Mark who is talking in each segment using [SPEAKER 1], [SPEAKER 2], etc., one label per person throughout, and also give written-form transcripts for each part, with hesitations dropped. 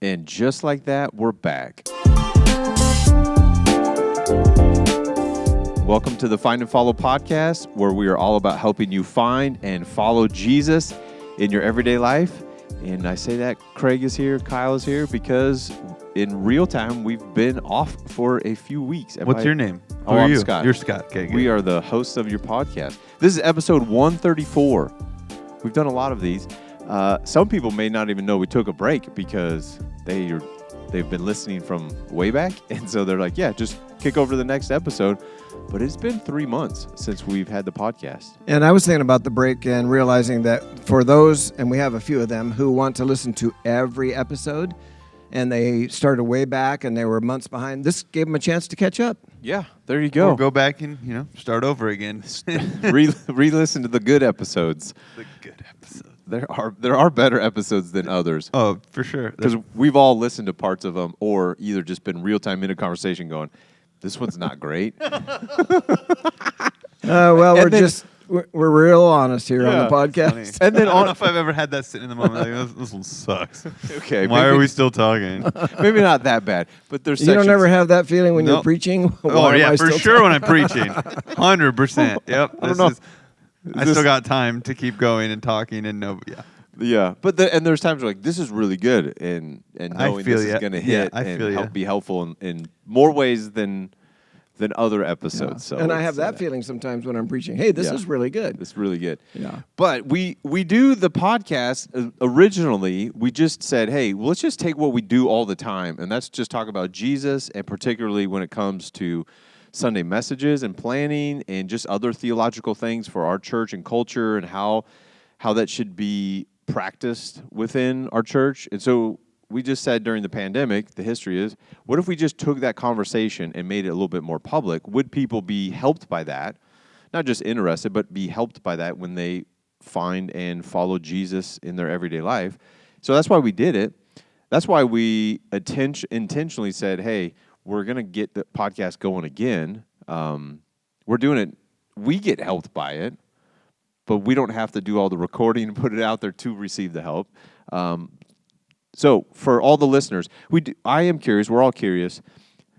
[SPEAKER 1] And just like that, we're back. Welcome to the Find and Follow podcast, where we are all about helping you find and follow Jesus in your everyday life. And I say that Craig is here, Kyle is here, because in real time, we've been off for a few weeks.
[SPEAKER 2] What's your name?
[SPEAKER 1] Oh, I'm
[SPEAKER 2] you?
[SPEAKER 1] Scott.
[SPEAKER 2] You're Scott. Okay, good.
[SPEAKER 1] We are the hosts of your podcast. This is episode 134. We've done a lot of these. Some people may not even know we took a break because they've been listening from way back. And so they're like, yeah, just kick over to the next episode. But it's been 3 months since we've had the podcast.
[SPEAKER 3] And I was thinking about the break and realizing that for those, and we have a few of them, who want to listen to every episode, and they started way back and they were months behind, this gave them a chance to catch up.
[SPEAKER 1] Yeah, there you go.
[SPEAKER 2] Or go back and, start over again.
[SPEAKER 1] Re-listen to the good episodes.
[SPEAKER 2] The good episodes.
[SPEAKER 1] There are better episodes than others.
[SPEAKER 2] Oh, for sure.
[SPEAKER 1] Because we've all listened to parts of them or either just been real-time in a conversation going, this one's not great.
[SPEAKER 3] We're real honest here on the podcast.
[SPEAKER 2] And then I don't know if I've ever had that sitting in the moment like, this one sucks.
[SPEAKER 1] Okay.
[SPEAKER 2] Why are we still talking?
[SPEAKER 1] Maybe not that bad, but there's
[SPEAKER 3] You don't ever have that feeling when you're preaching?
[SPEAKER 2] Oh, yeah, for sure when I'm preaching. 100%. Yep.
[SPEAKER 1] I don't know.
[SPEAKER 2] I still got time to keep going and talking and
[SPEAKER 1] Yeah, but there's times where like this is really good and knowing this is going to hit and be helpful in more ways than other episodes.
[SPEAKER 3] Yeah.
[SPEAKER 1] So
[SPEAKER 3] and I have that feeling sometimes when I'm preaching. Hey, this is really good.
[SPEAKER 1] It's really good.
[SPEAKER 3] Yeah.
[SPEAKER 1] But we do the podcast originally. We just said, hey, well, let's just take what we do all the time, and that's just talk about Jesus, and particularly when it comes to Sunday messages and planning and just other theological things for our church and culture and how that should be practiced within our church. And so we just said during the pandemic, the history is, what if we just took that conversation and made it a little bit more public? Would people be helped by that? Not just interested, but be helped by that when they find and follow Jesus in their everyday life. So that's why we did it. That's why we intentionally said, hey, we're going to get the podcast going again. We're doing it. We get helped by it, but we don't have to do all the recording and put it out there to receive the help. So for all the listeners, I am curious, we're all curious,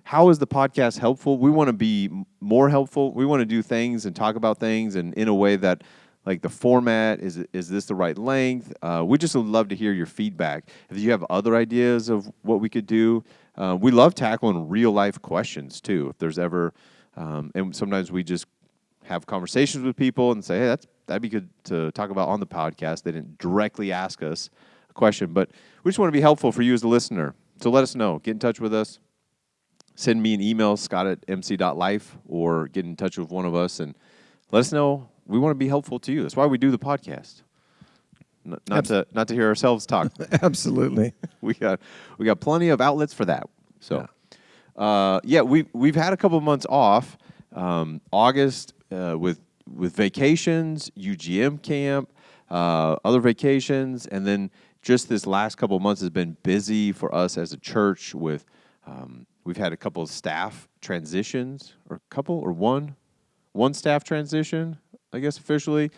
[SPEAKER 1] how is the podcast helpful? We want to be more helpful. We want to do things and talk about things and in a way that, like the format, is this the right length? We just would love to hear your feedback. If you have other ideas of what we could do, we love tackling real-life questions, too. If there's ever, and sometimes we just have conversations with people and say, hey, that'd be good to talk about on the podcast. They didn't directly ask us a question, but we just want to be helpful for you as a listener. So let us know. Get in touch with us. Send me an email, scott@mc.life, or get in touch with one of us and let us know. We want to be helpful to you. That's why we do the podcast. Not to hear ourselves talk.
[SPEAKER 3] Absolutely.
[SPEAKER 1] We got plenty of outlets for that. So, we've had a couple of months off. August with vacations, UGM camp, other vacations, and then just this last couple of months has been busy for us as a church with, we've had a couple of staff transitions, one staff transition, I guess officially.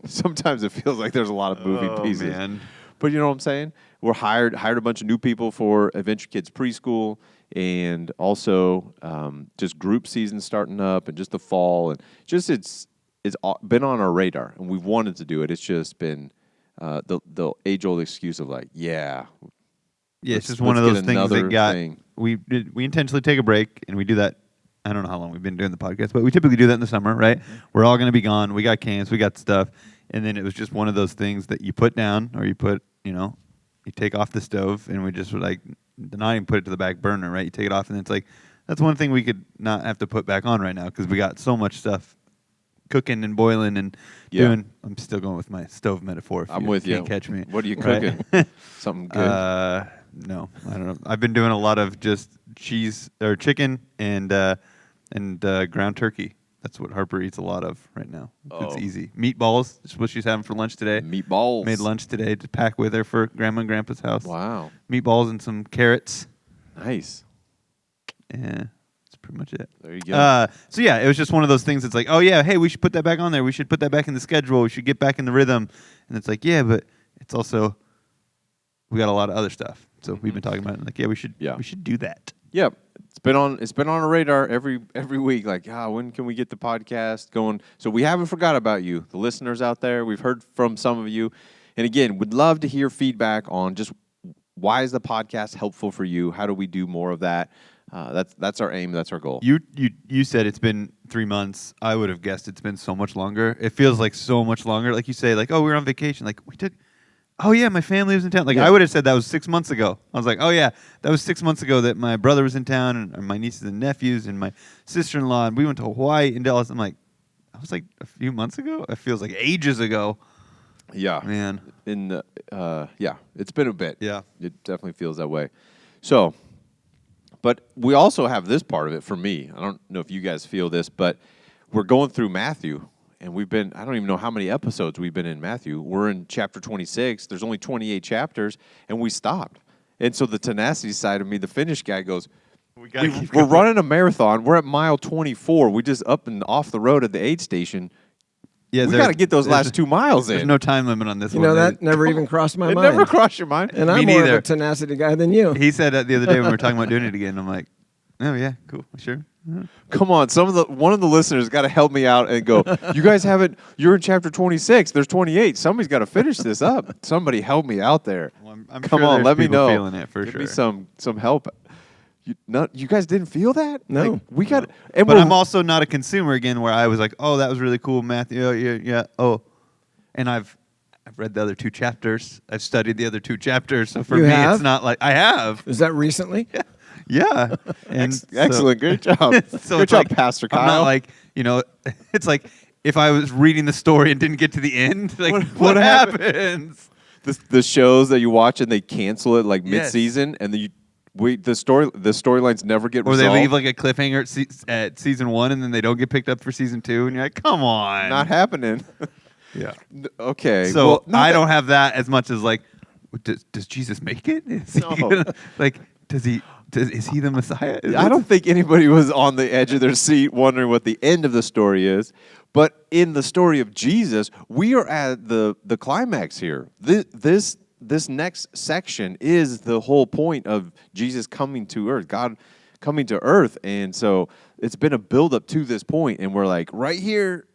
[SPEAKER 1] Sometimes it feels like there's a lot of moving pieces. Man. But you know what I'm saying? We're hired a bunch of new people for Adventure Kids Preschool, and also just group season starting up, and just the fall, and just it's been on our radar, and we've wanted to do it. It's just been the age-old excuse of like,
[SPEAKER 2] it's just one of those things that we intentionally take a break, and we do that. I don't know how long we've been doing the podcast, but we typically do that in the summer, right? Mm-hmm. We're all going to be gone. We got camps, we got stuff, and then it was just one of those things that you put down, or you put, you take off the stove, and we just were like, not even put it to the back burner, right? You take it off, and it's like, that's one thing we could not have to put back on right now because we got so much stuff cooking and boiling and doing. I'm still going with my stove metaphor.
[SPEAKER 1] I'm with you.
[SPEAKER 2] Can't catch me.
[SPEAKER 1] What are you cooking? Right? Something good?
[SPEAKER 2] No, I don't know. I've been doing a lot of just cheese or chicken and ground turkey. That's what Harper eats a lot of right now. Oh. It's easy. Meatballs is what she's having for lunch today.
[SPEAKER 1] Meatballs.
[SPEAKER 2] Made lunch today to pack with her for Grandma and Grandpa's house.
[SPEAKER 1] Wow.
[SPEAKER 2] Meatballs and some carrots.
[SPEAKER 1] Nice.
[SPEAKER 2] Yeah, that's pretty much it.
[SPEAKER 1] There you go.
[SPEAKER 2] So yeah, it was just one of those things. It's like, oh yeah, hey, we should put that back on there. We should put that back in the schedule. We should get back in the rhythm. And it's like, yeah, but it's also we got a lot of other stuff. So we've been talking about it. Like, we should do that.
[SPEAKER 1] Yep. It's been on our radar every week. Like, when can we get the podcast going? So we haven't forgot about you, the listeners out there. We've heard from some of you, and again, would love to hear feedback on just why is the podcast helpful for you? How do we do more of that? That's our aim. That's our goal.
[SPEAKER 2] You said it's been 3 months. I would have guessed it's been so much longer. It feels like so much longer. Like you say, like, we were on vacation. Like we took. Oh yeah, my family was in town. Like I would have said that was 6 months ago. I was like, oh yeah, that was 6 months ago that my brother was in town and my nieces and nephews and my sister-in-law, and we went to Hawaii and Dallas. I'm like, I was like a few months ago. It feels like ages ago.
[SPEAKER 1] Yeah,
[SPEAKER 2] man.
[SPEAKER 1] It's been a bit.
[SPEAKER 2] Yeah,
[SPEAKER 1] it definitely feels that way. So, but we also have this part of it for me. I don't know if you guys feel this, but we're going through Matthew. And I don't even know how many episodes we've been in Matthew. We're in chapter 26. There's only 28 chapters, and we stopped. And so the tenacity side of me, the finish guy, goes, we're running a marathon. We're at mile 24. We just up and off the road at the aid station. Yeah, we got to get those last 2 miles in.
[SPEAKER 2] There's no time limit on this one.
[SPEAKER 3] You know, that never even crossed my mind.
[SPEAKER 1] It never crossed your mind?
[SPEAKER 3] And I'm more of a tenacity guy than you.
[SPEAKER 2] He said that the other day when we were talking about doing it again. I'm like, oh, yeah, cool, sure.
[SPEAKER 1] Come on, one of the listeners got to help me out and go, you guys haven't, you're in chapter 26, there's 28. Somebody's got to finish this up. Somebody help me out there.
[SPEAKER 2] Well, I'm
[SPEAKER 1] Come
[SPEAKER 2] sure
[SPEAKER 1] on, let me know.
[SPEAKER 2] Feeling it for
[SPEAKER 1] Give
[SPEAKER 2] sure.
[SPEAKER 1] me some help. You guys didn't feel that?
[SPEAKER 3] No.
[SPEAKER 1] Like, we got.
[SPEAKER 2] But I'm also not a consumer again where I was like, oh, that was really cool, Matthew. Yeah. Oh, and I've read the other 2 chapters. I've studied the other 2 chapters. So for me, it's not like I have.
[SPEAKER 3] Is that recently?
[SPEAKER 2] Yeah. Yeah. And
[SPEAKER 1] excellent. Great job.
[SPEAKER 2] So
[SPEAKER 1] Good job, Pastor Kyle.
[SPEAKER 2] I'm not like, it's like if I was reading the story and didn't get to the end, like what happens?
[SPEAKER 1] The shows that you watch and they cancel it like mid-season, and the storylines never get resolved.
[SPEAKER 2] Or they leave like a cliffhanger at season 1 and then they don't get picked up for season 2, and you're like, come on.
[SPEAKER 1] Not happening.
[SPEAKER 2] Yeah.
[SPEAKER 1] Okay.
[SPEAKER 2] So I don't have that as much as like, does Jesus make it? Is he is he the Messiah?
[SPEAKER 1] I don't think anybody was on the edge of their seat wondering what the end of the story is. But in the story of Jesus, we are at the climax here. This next section is the whole point of Jesus coming to earth, God coming to earth. And so it's been a build-up to this point, and we're like right here,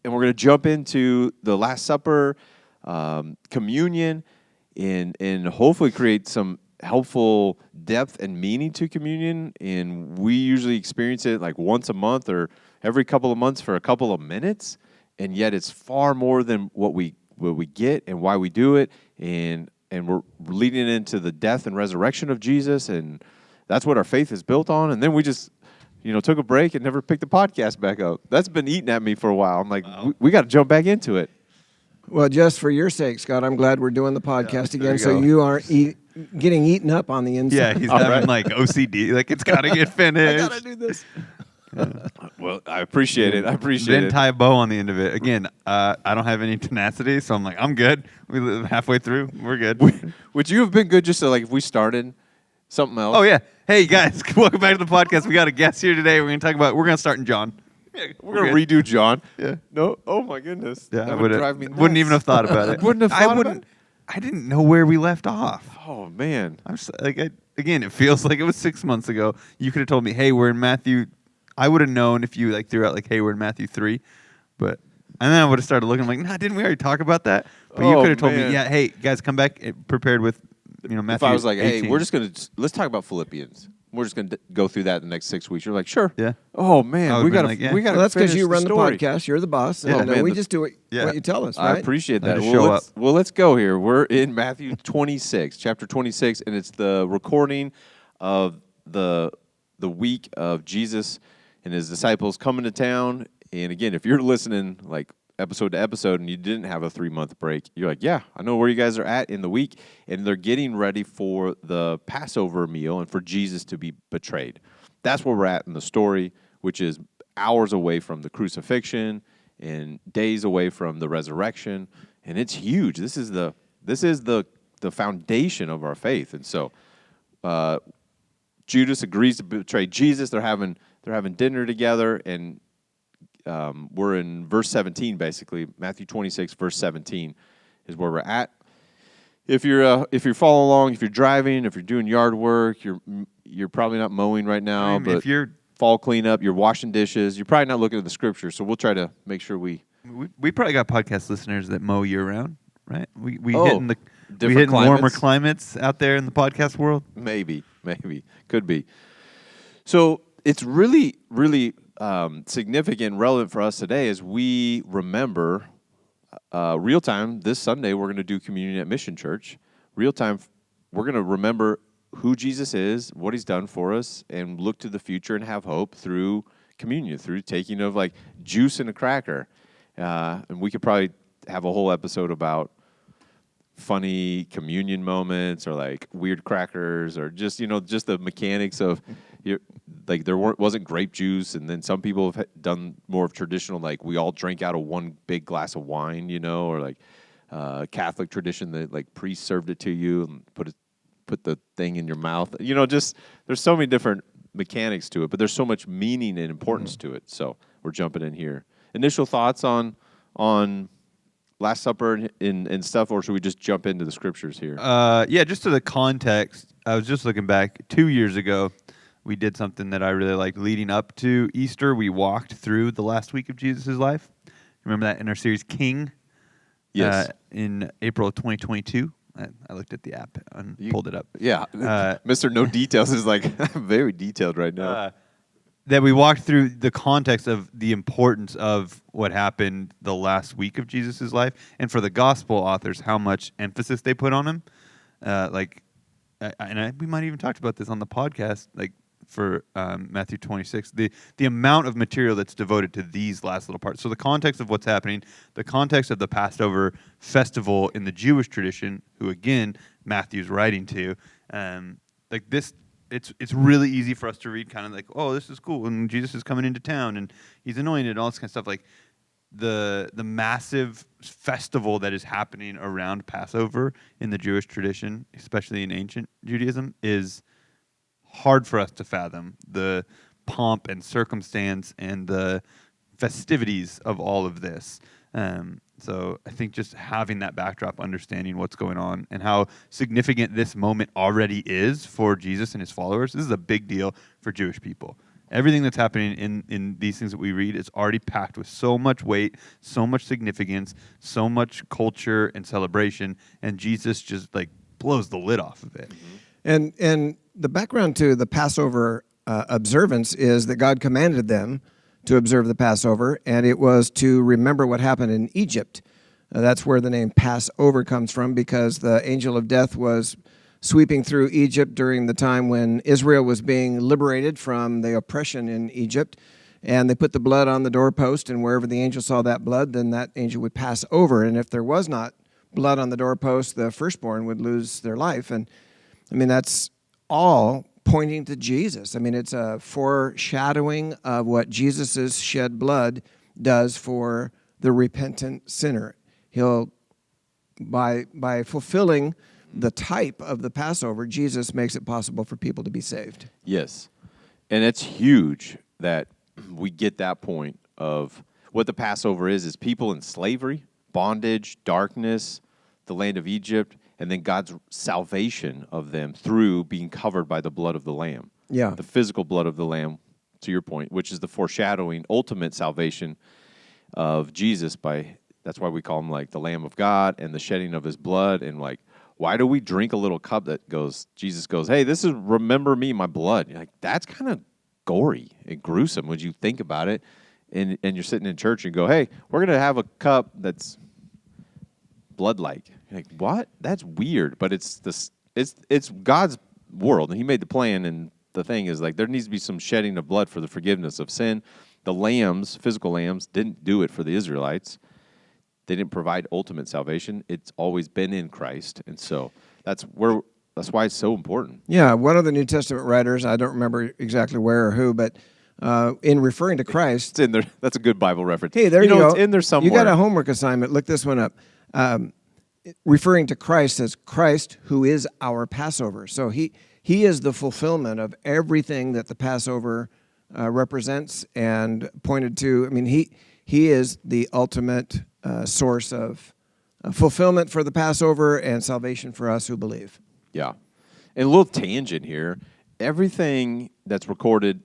[SPEAKER 1] and we're going to jump into the Last Supper, communion, and hopefully create some helpful depth and meaning to communion. And we usually experience it like once a month or every couple of months for a couple of minutes, and yet it's far more than what we get and why we do it, and we're leading into the death and resurrection of Jesus, and that's what our faith is built on. And then we just took a break and never picked the podcast back up. That's been eating at me for a while. I'm like, we got to jump back into it.
[SPEAKER 3] Well, just for your sake, Scott, I'm glad we're doing the podcast again, so you aren't getting eaten up on the inside.
[SPEAKER 2] Yeah, he's having like OCD, like it's got to get finished.
[SPEAKER 3] I got to do this.
[SPEAKER 1] Well, I appreciate it.
[SPEAKER 2] Then tie a bow on the end of it. Again, I don't have any tenacity, so I'm like, I'm good. We live halfway through. We're good.
[SPEAKER 1] Would you have been good just to, like, if we started something else?
[SPEAKER 2] Oh, yeah. Hey, guys, welcome back to the podcast. We got a guest here today. We're going to start in John.
[SPEAKER 1] Yeah, we're going to redo John.
[SPEAKER 2] Yeah.
[SPEAKER 1] No? Oh, my goodness.
[SPEAKER 2] Yeah,
[SPEAKER 1] that would drive me nuts.
[SPEAKER 2] Wouldn't even have thought about it.
[SPEAKER 1] Wouldn't have thought about it?
[SPEAKER 2] I didn't know where we left off.
[SPEAKER 1] Oh, man.
[SPEAKER 2] I'm just, again, it feels like it was 6 months ago. You could have told me, hey, we're in Matthew. I would have known if you threw out hey, we're in Matthew 3, and then I would have started looking like, nah, didn't we already talk about that? But you could have told me, yeah, hey, guys, come back prepared with Matthew. If
[SPEAKER 1] I was like,
[SPEAKER 2] 18.
[SPEAKER 1] hey, let's talk about Philippians. We're just going to go through that in the next 6 weeks. You're like, sure.
[SPEAKER 2] Yeah.
[SPEAKER 1] Oh, man, we got to
[SPEAKER 3] Well, that's because you run the podcast. You're the boss.
[SPEAKER 1] Yeah,
[SPEAKER 3] and we just do what you tell us, right?
[SPEAKER 1] I appreciate that.
[SPEAKER 2] Well,
[SPEAKER 1] let's go here. We're in Matthew 26, chapter 26, and it's the recording of the week of Jesus and his disciples coming to town. And again, if you're listening like episode to episode and you didn't have a 3-month break, you're like, yeah, I know where you guys are at in the week. And they're getting ready for the Passover meal and for Jesus to be betrayed. That's where we're at in the story, which is hours away from the crucifixion and days away from the resurrection. And it's huge. This is the foundation of our faith. And so Judas agrees to betray Jesus. They're having dinner together, and we're in verse 17, basically. Matthew 26, verse 17 is where we're at. if you're following along, if you're driving, if you're doing yard work, you're probably not mowing right now. But
[SPEAKER 2] if you're
[SPEAKER 1] fall cleanup, you're washing dishes, you're probably not looking at the scripture. So we'll try to make sure we
[SPEAKER 2] probably got podcast listeners that mow year round, right? We
[SPEAKER 1] different
[SPEAKER 2] hit warmer
[SPEAKER 1] climates.
[SPEAKER 2] climates out there in the podcast world.
[SPEAKER 1] Maybe, could be. So it's really, really significant and relevant for us today as we remember real time. This Sunday, we're going to do communion at Mission Church. Real time, we're going to remember who Jesus is, what he's done for us, and look to the future and have hope through communion, through taking of like juice and a cracker. And we could probably have a whole episode about funny communion moments or like weird crackers or just the mechanics of like there wasn't grape juice, and then some people have done more of traditional, like we all drank out of one big glass of wine, or like Catholic tradition that like priest served it to you and put the thing in your mouth. Just there's so many different mechanics to it, but there's so much meaning and importance to it. So we're jumping in here. Initial thoughts on Last Supper and stuff, or should we just jump into the scriptures here?
[SPEAKER 2] Just to the context, I was just looking back 2 years ago. We did something that I really liked leading up to Easter. We walked through the last week of Jesus' life. Remember that in our series King?
[SPEAKER 1] Yes.
[SPEAKER 2] In April of 2022. I looked at the app and pulled it up.
[SPEAKER 1] Yeah. Mr. No Details is like very detailed right now.
[SPEAKER 2] That we walked through the context of the importance of what happened the last week of Jesus' life, and for the gospel authors, how much emphasis they put on him. We might even talked about this on the podcast, like for Matthew 26, the amount of material that's devoted to these last little parts. So the context of what's happening, the context of the Passover festival in the Jewish tradition, who again Matthew's writing to, like this. It's really easy for us to read, kind of like, oh, this is cool, and Jesus is coming into town, and he's anointed, and all this kind of stuff. Like the massive festival that is happening around Passover in the Jewish tradition, especially in ancient Judaism, is hard for us to fathom. The pomp and circumstance and the festivities of all of this. So I think just having that backdrop, understanding what's going on and how significant this moment already is for Jesus and his followers. This is a big deal for Jewish people. Everything that's happening in these things that we read is already packed with so much weight, so much significance, so much culture and celebration, and Jesus just like blows the lid off of it.
[SPEAKER 3] And the background to the Passover observance is that God commanded them to observe the Passover, and it was to remember what happened in Egypt. That's where the name Passover comes from, because the angel of death was sweeping through Egypt during the time when Israel was being liberated from the oppression in Egypt, and they put the blood on the doorpost, and wherever the angel saw that blood, then that angel would pass over, and if there was not blood on the doorpost, the firstborn would lose their life. And I mean, that's all pointing to Jesus. I mean, it's a foreshadowing of what Jesus' shed blood does for the repentant sinner. He'll, by fulfilling the type of the Passover, Jesus makes it possible for people to be saved.
[SPEAKER 1] Yes. And it's huge that we get that point of what the Passover is people in slavery, bondage, darkness, the land of Egypt, and then God's salvation of them through being covered by the blood of the Lamb.
[SPEAKER 3] Yeah.
[SPEAKER 1] The physical blood of the Lamb, to your point, which is the foreshadowing, ultimate salvation of Jesus. That's why we call him like the Lamb of God, and the shedding of his blood. And like, why do we drink a little cup that Jesus goes, hey, this is remember me, my blood. You're like, that's kind of gory and gruesome when you think about it. And you're sitting in church and go, hey, we're going to have a cup that's blood-like. You're like, what? That's weird. But it's God's world, and he made the plan, and the thing is, like, there needs to be some shedding of blood for the forgiveness of sin. The lambs, physical lambs, didn't do it for the Israelites. They didn't provide ultimate salvation. It's always been in Christ. And so that's why it's so important.
[SPEAKER 3] Yeah, one of the New Testament writers, I don't remember exactly where or who, but in referring to Christ...
[SPEAKER 1] It's in there. That's a good Bible reference.
[SPEAKER 3] Hey, there you go.
[SPEAKER 1] It's in there somewhere.
[SPEAKER 3] You got a homework assignment. Look this one up. Referring to Christ as Christ, who is our Passover. So he is the fulfillment of everything that the Passover represents and pointed to. I mean, he is the ultimate source of fulfillment for the Passover and salvation for us who believe.
[SPEAKER 1] Yeah. And a little tangent here. Everything that's recorded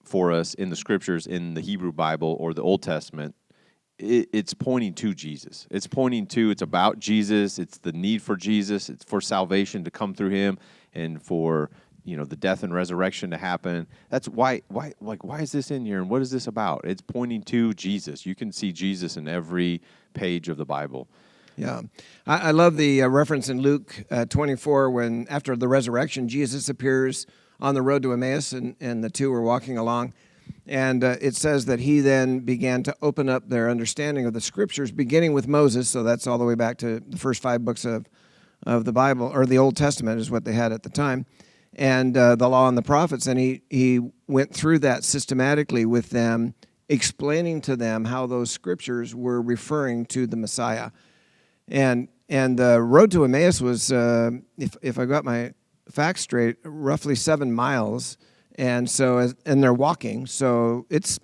[SPEAKER 1] for us in the scriptures in the Hebrew Bible or the Old Testament, it's pointing to Jesus. It's about Jesus. It's the need for Jesus. It's for salvation to come through him and for, the death and resurrection to happen. That's why is this in here and what is this about? It's pointing to Jesus. You can see Jesus in every page of the Bible.
[SPEAKER 3] Yeah. I love the reference in Luke 24 when after the resurrection, Jesus appears on the road to Emmaus and the two were walking along. And it says that he then began to open up their understanding of the scriptures, beginning with Moses. So that's all the way back to the first 5 books of the Bible, or the Old Testament is what they had at the time, and the law and the prophets. And he went through that systematically with them, explaining to them how those scriptures were referring to the Messiah. And the road to Emmaus was, if I got my facts straight, roughly 7 miles. And so, and they're walking, so it's,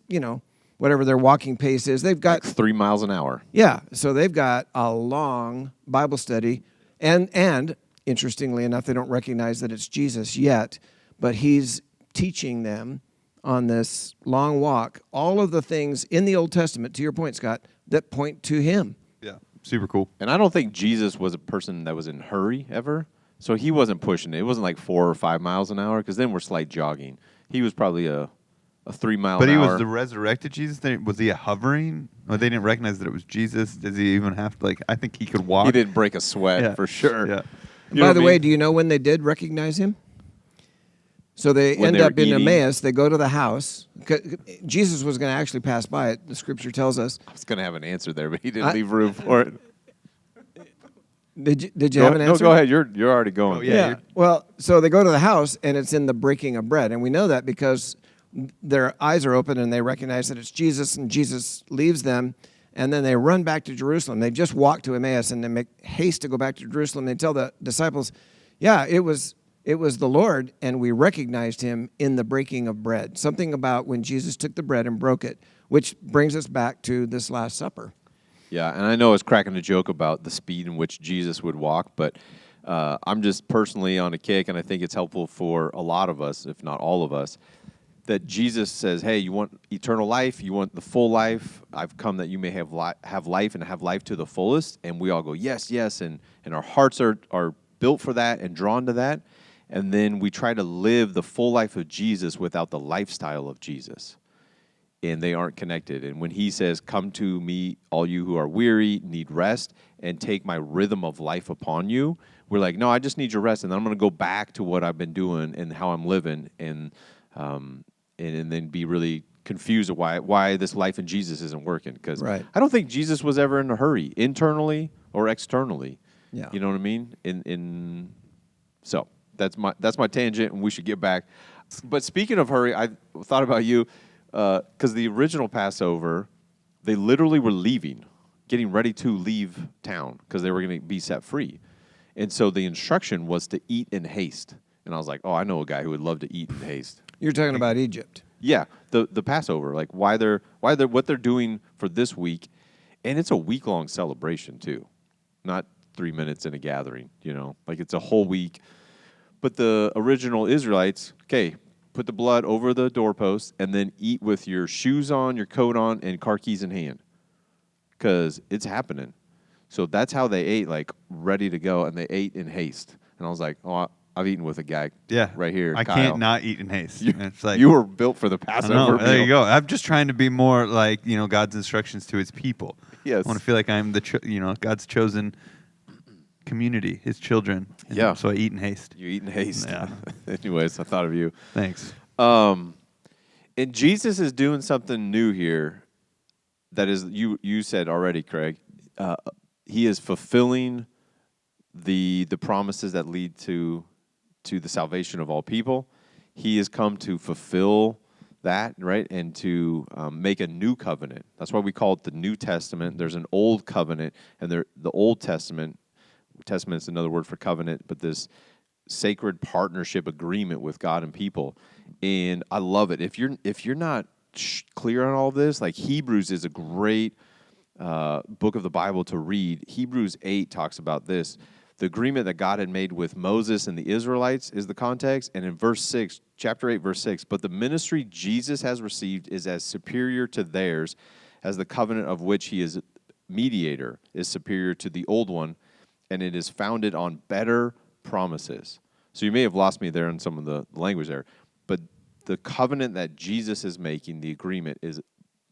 [SPEAKER 3] whatever their walking pace is. They've got
[SPEAKER 1] like 3 miles an hour.
[SPEAKER 3] Yeah, so they've got a long Bible study, and interestingly enough, they don't recognize that it's Jesus yet, but he's teaching them on this long walk all of the things in the Old Testament, to your point, Scott, that point to him.
[SPEAKER 2] Yeah, super cool.
[SPEAKER 1] And I don't think Jesus was a person that was in a hurry ever. So he wasn't pushing it. It wasn't like 4 or 5 miles an hour because then we're slight jogging. He was probably a 3 mile an hour.
[SPEAKER 2] But he was the resurrected Jesus? Was he a hovering? Or they didn't recognize that it was Jesus? Does he even have to, I think he could walk.
[SPEAKER 1] He didn't break a sweat for sure.
[SPEAKER 2] Yeah.
[SPEAKER 3] By the way, do you know when they did recognize him? So they end up in Emmaus. They go to the house. Jesus was going to actually pass by it, the scripture tells us.
[SPEAKER 1] I was going to have an answer there, but he didn't leave room for it.
[SPEAKER 3] Did you have an answer?
[SPEAKER 1] No, go ahead. You're already going.
[SPEAKER 2] Oh, yeah.
[SPEAKER 3] Well, so they go to the house, and it's in the breaking of bread. And we know that because their eyes are open, and they recognize that it's Jesus, and Jesus leaves them, and then they run back to Jerusalem. They just walk to Emmaus, and they make haste to go back to Jerusalem. They tell the disciples, yeah, it was the Lord, and we recognized him in the breaking of bread. Something about when Jesus took the bread and broke it, which brings us back to this Last Supper.
[SPEAKER 1] Yeah, and I know I was cracking a joke about the speed in which Jesus would walk, but I'm just personally on a kick, and I think it's helpful for a lot of us, if not all of us, that Jesus says, hey, you want eternal life, you want the full life, I've come that you may have life and have life to the fullest, and we all go, yes, yes, and our hearts are built for that and drawn to that, and then we try to live the full life of Jesus without the lifestyle of Jesus. And they aren't connected. And when he says, come to me, all you who are weary, need rest, and take my rhythm of life upon you, we're like, no, I just need your rest, and then I'm going to go back to what I've been doing and how I'm living, and then be really confused of why this life in Jesus isn't working. Because I don't think Jesus was ever in a hurry, internally or externally.
[SPEAKER 3] Yeah.
[SPEAKER 1] You know what I mean? So that's my tangent, and we should get back. But speaking of hurry, I thought about you. Because the original Passover, they literally were getting ready to leave town because they were going to be set free. And so the instruction was to eat in haste. And I was like, oh, I know a guy who would love to eat in haste.
[SPEAKER 3] You're talking about Egypt.
[SPEAKER 1] Yeah, the Passover, like what they're doing for this week. And it's a week-long celebration, too. Not 3 minutes in a gathering, like it's a whole week. But the original Israelites, put the blood over the doorpost, and then eat with your shoes on, your coat on, and car keys in hand. Because it's happening. So that's how they ate, ready to go, and they ate in haste. And I was like, oh, I've eaten with a guy right here,
[SPEAKER 2] I
[SPEAKER 1] Kyle.
[SPEAKER 2] can't not eat in haste.
[SPEAKER 1] It's like, you were built for the Passover meal.
[SPEAKER 2] There you go. I'm just trying to be more like, God's instructions to his people.
[SPEAKER 1] Yes.
[SPEAKER 2] I want to feel like I'm God's chosen community, his children.
[SPEAKER 1] Yeah.
[SPEAKER 2] So I eat in haste.
[SPEAKER 1] You eat in haste.
[SPEAKER 2] Yeah.
[SPEAKER 1] Anyways, I thought of you.
[SPEAKER 2] Thanks.
[SPEAKER 1] And Jesus is doing something new here that is, you said already, Craig. He is fulfilling the promises that lead to the salvation of all people. He has come to fulfill that, right, and to make a new covenant. That's why we call it the New Testament. There's an Old Covenant, and the Old Testament is another word for covenant, but this sacred partnership agreement with God and people. And I love it. If you're not clear on all of this, like Hebrews is a great book of the Bible to read. Hebrews 8 talks about this. The agreement that God had made with Moses and the Israelites is the context. And in verse 6, chapter 8, verse 6, but the ministry Jesus has received is as superior to theirs as the covenant of which he is mediator is superior to the old one, and it is founded on better promises. So you may have lost me there in some of the language there, but the covenant that Jesus is making, the agreement, is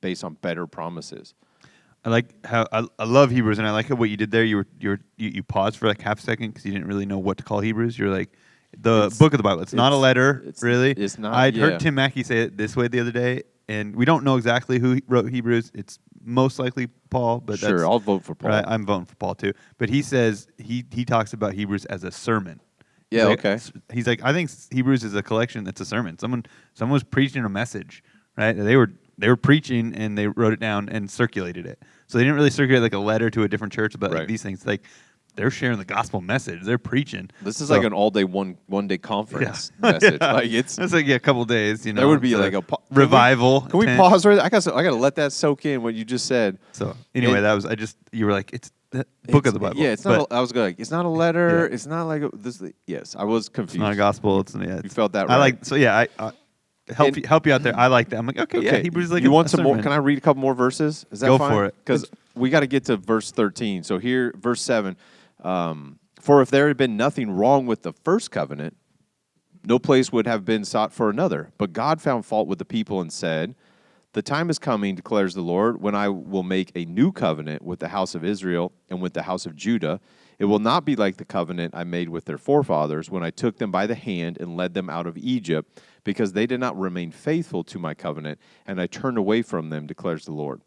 [SPEAKER 1] based on better promises.
[SPEAKER 2] I like how I love Hebrews, and I like how what you did there. You paused for like half a second because you didn't really know what to call Hebrews. You're like the book of the Bible. It's not a letter, really.
[SPEAKER 1] It's not.
[SPEAKER 2] I heard Tim Mackey say it this way the other day, and we don't know exactly who wrote Hebrews. It's most likely Paul, but
[SPEAKER 1] sure, I'll vote for Paul.
[SPEAKER 2] Right, I'm voting for Paul too. But he says he talks about Hebrews as a sermon.
[SPEAKER 1] Yeah, okay.
[SPEAKER 2] He's like, I think Hebrews is a collection that's a sermon. Someone was preaching a message, right? They were preaching and they wrote it down and circulated it. So they didn't really circulate like a letter to a different church about like these things. Like they're sharing the gospel message. They're preaching.
[SPEAKER 1] This is like an all day one day conference message.
[SPEAKER 2] Yeah.
[SPEAKER 1] Like it's
[SPEAKER 2] like a couple days. You know,
[SPEAKER 1] there would be like a
[SPEAKER 2] revival.
[SPEAKER 1] Can we pause right there? I got to let that soak in what you just said.
[SPEAKER 2] So anyway, you were like it's the book of the Bible.
[SPEAKER 1] Yeah, it's not. I was going. It's not a letter. Yeah. It's not like this. Yes, I was confused.
[SPEAKER 2] It's not a gospel.
[SPEAKER 1] You felt that right.
[SPEAKER 2] I like. So yeah, I help you out there. I like that. I'm like, okay. Yeah, Hebrews like
[SPEAKER 1] you want some more? Can I read a couple more verses? Is that
[SPEAKER 2] Go
[SPEAKER 1] fine?
[SPEAKER 2] for it.
[SPEAKER 1] Because we got to get to verse 13. So here, verse 7. For if there had been nothing wrong with the first covenant, no place would have been sought for another. But God found fault with the people and said, the time is coming, declares the Lord, when I will make a new covenant with the house of Israel and with the house of Judah. It will not be like the covenant I made with their forefathers when I took them by the hand and led them out of Egypt, because they did not remain faithful to my covenant, and I turned away from them, declares the Lord.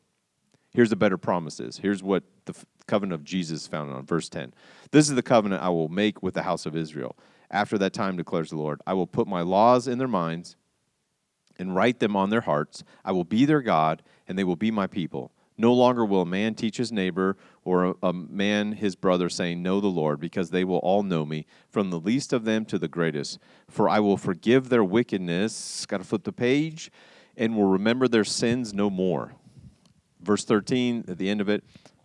[SPEAKER 1] Here's the better promises. Here's what the covenant of Jesus found on verse 10. This is the covenant I will make with the house of Israel. After that time, declares the Lord, I will put my laws in their minds and write them on their hearts. I will be their God, and they will be my people. No longer will a man teach his neighbor or a man his brother, saying, know the Lord, because they will all know me, from the least of them to the greatest. For I will forgive their wickedness, got to flip the page, and will remember their sins no more. Verse 13, at the end of it,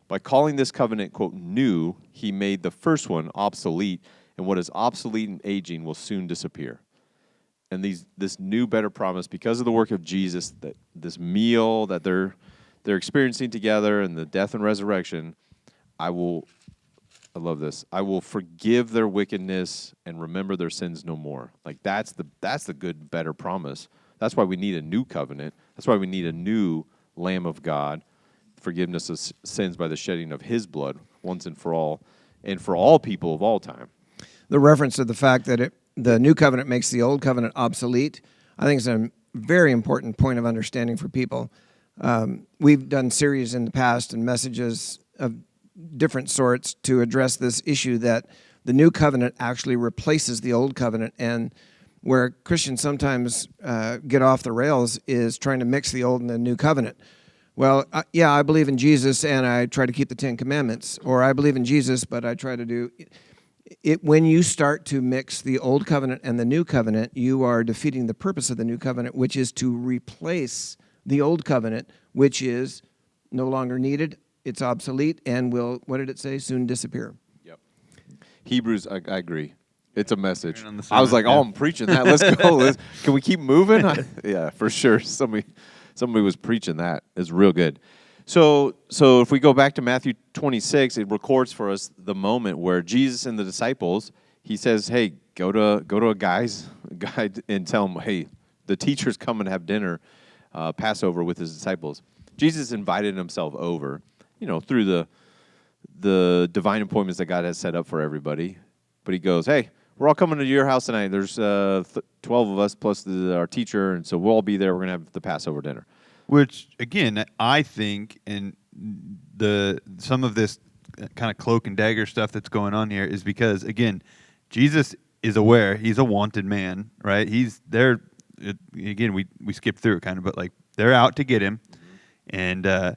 [SPEAKER 1] by calling this covenant, quote, new, he made the first one obsolete, and what is obsolete and aging will soon disappear. And this new, better promise, because of the work of Jesus, that this meal that they're experiencing together and the death and resurrection, I love this. I will forgive their wickedness and remember their sins no more. Like that's the good, better promise. That's why we need a new covenant. That's why we need a new Lamb of God, forgiveness of sins by the shedding of his blood once and for all people of all time.
[SPEAKER 3] The reference to the fact that the new covenant makes the old covenant obsolete, I think is a very important point of understanding for people. We've done series in the past and messages of different sorts to address this issue that the new covenant actually replaces the old covenant, and where Christians sometimes get off the rails is trying to mix the old and the new covenant. Well, I believe in Jesus and I try to keep the Ten Commandments, or I believe in Jesus but I try to do it. When you start to mix the old covenant and the new covenant, you are defeating the purpose of the new covenant, which is to replace the old covenant, which is no longer needed, it's obsolete, and will, what did it say, soon disappear.
[SPEAKER 1] Yep. Hebrews, I agree. It's a message. I was like, I'm preaching that. Let's go. Can we keep moving? Yeah, for sure. Somebody was preaching that. It's real good. So if we go back to Matthew 26, it records for us the moment where Jesus and the disciples, he says, hey, go to a guy and tell him, hey, the teacher's coming to have dinner, Passover with his disciples. Jesus invited himself over, through the divine appointments that God has set up for everybody. But he goes, hey, we're all coming to your house tonight. There's 12 of us plus our teacher, and so we'll all be there. We're going to have the Passover dinner.
[SPEAKER 2] Which, again, I think, and some of this kind of cloak and dagger stuff that's going on here is because, again, Jesus is aware. He's a wanted man, right? He's there. Again, we skipped through it kind of, but like they're out to get him, and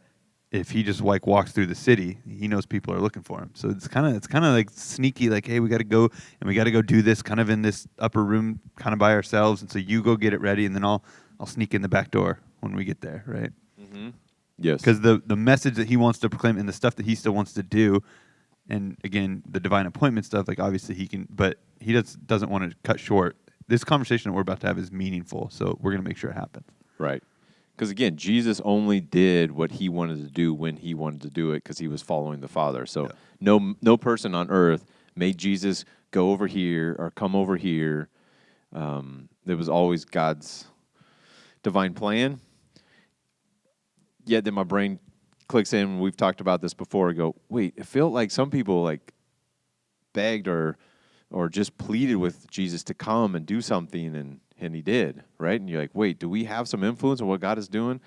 [SPEAKER 2] if he just like walks through the city, he knows people are looking for him. So it's kind of like sneaky, like, hey, we got to go do this kind of in this upper room, kind of by ourselves, and so you go get it ready, and then I'll sneak in the back door when we get there, right?
[SPEAKER 1] Mm-hmm. Yes.
[SPEAKER 2] Because the message that he wants to proclaim and the stuff that he still wants to do, and again, the divine appointment stuff, like obviously he can, but he doesn't want to cut short. This conversation that we're about to have is meaningful, so we're going to make sure it happens.
[SPEAKER 1] Right. Because again, Jesus only did what he wanted to do when he wanted to do it because he was following the Father. So no person on earth made Jesus go over here or come over here. It was always God's divine plan. Yet then my brain clicks in. We've talked about this before. I go, wait, it felt like some people like begged or just pleaded with Jesus to come and do something, and he did, right? And you're like, wait, do we have some influence on what God is doing?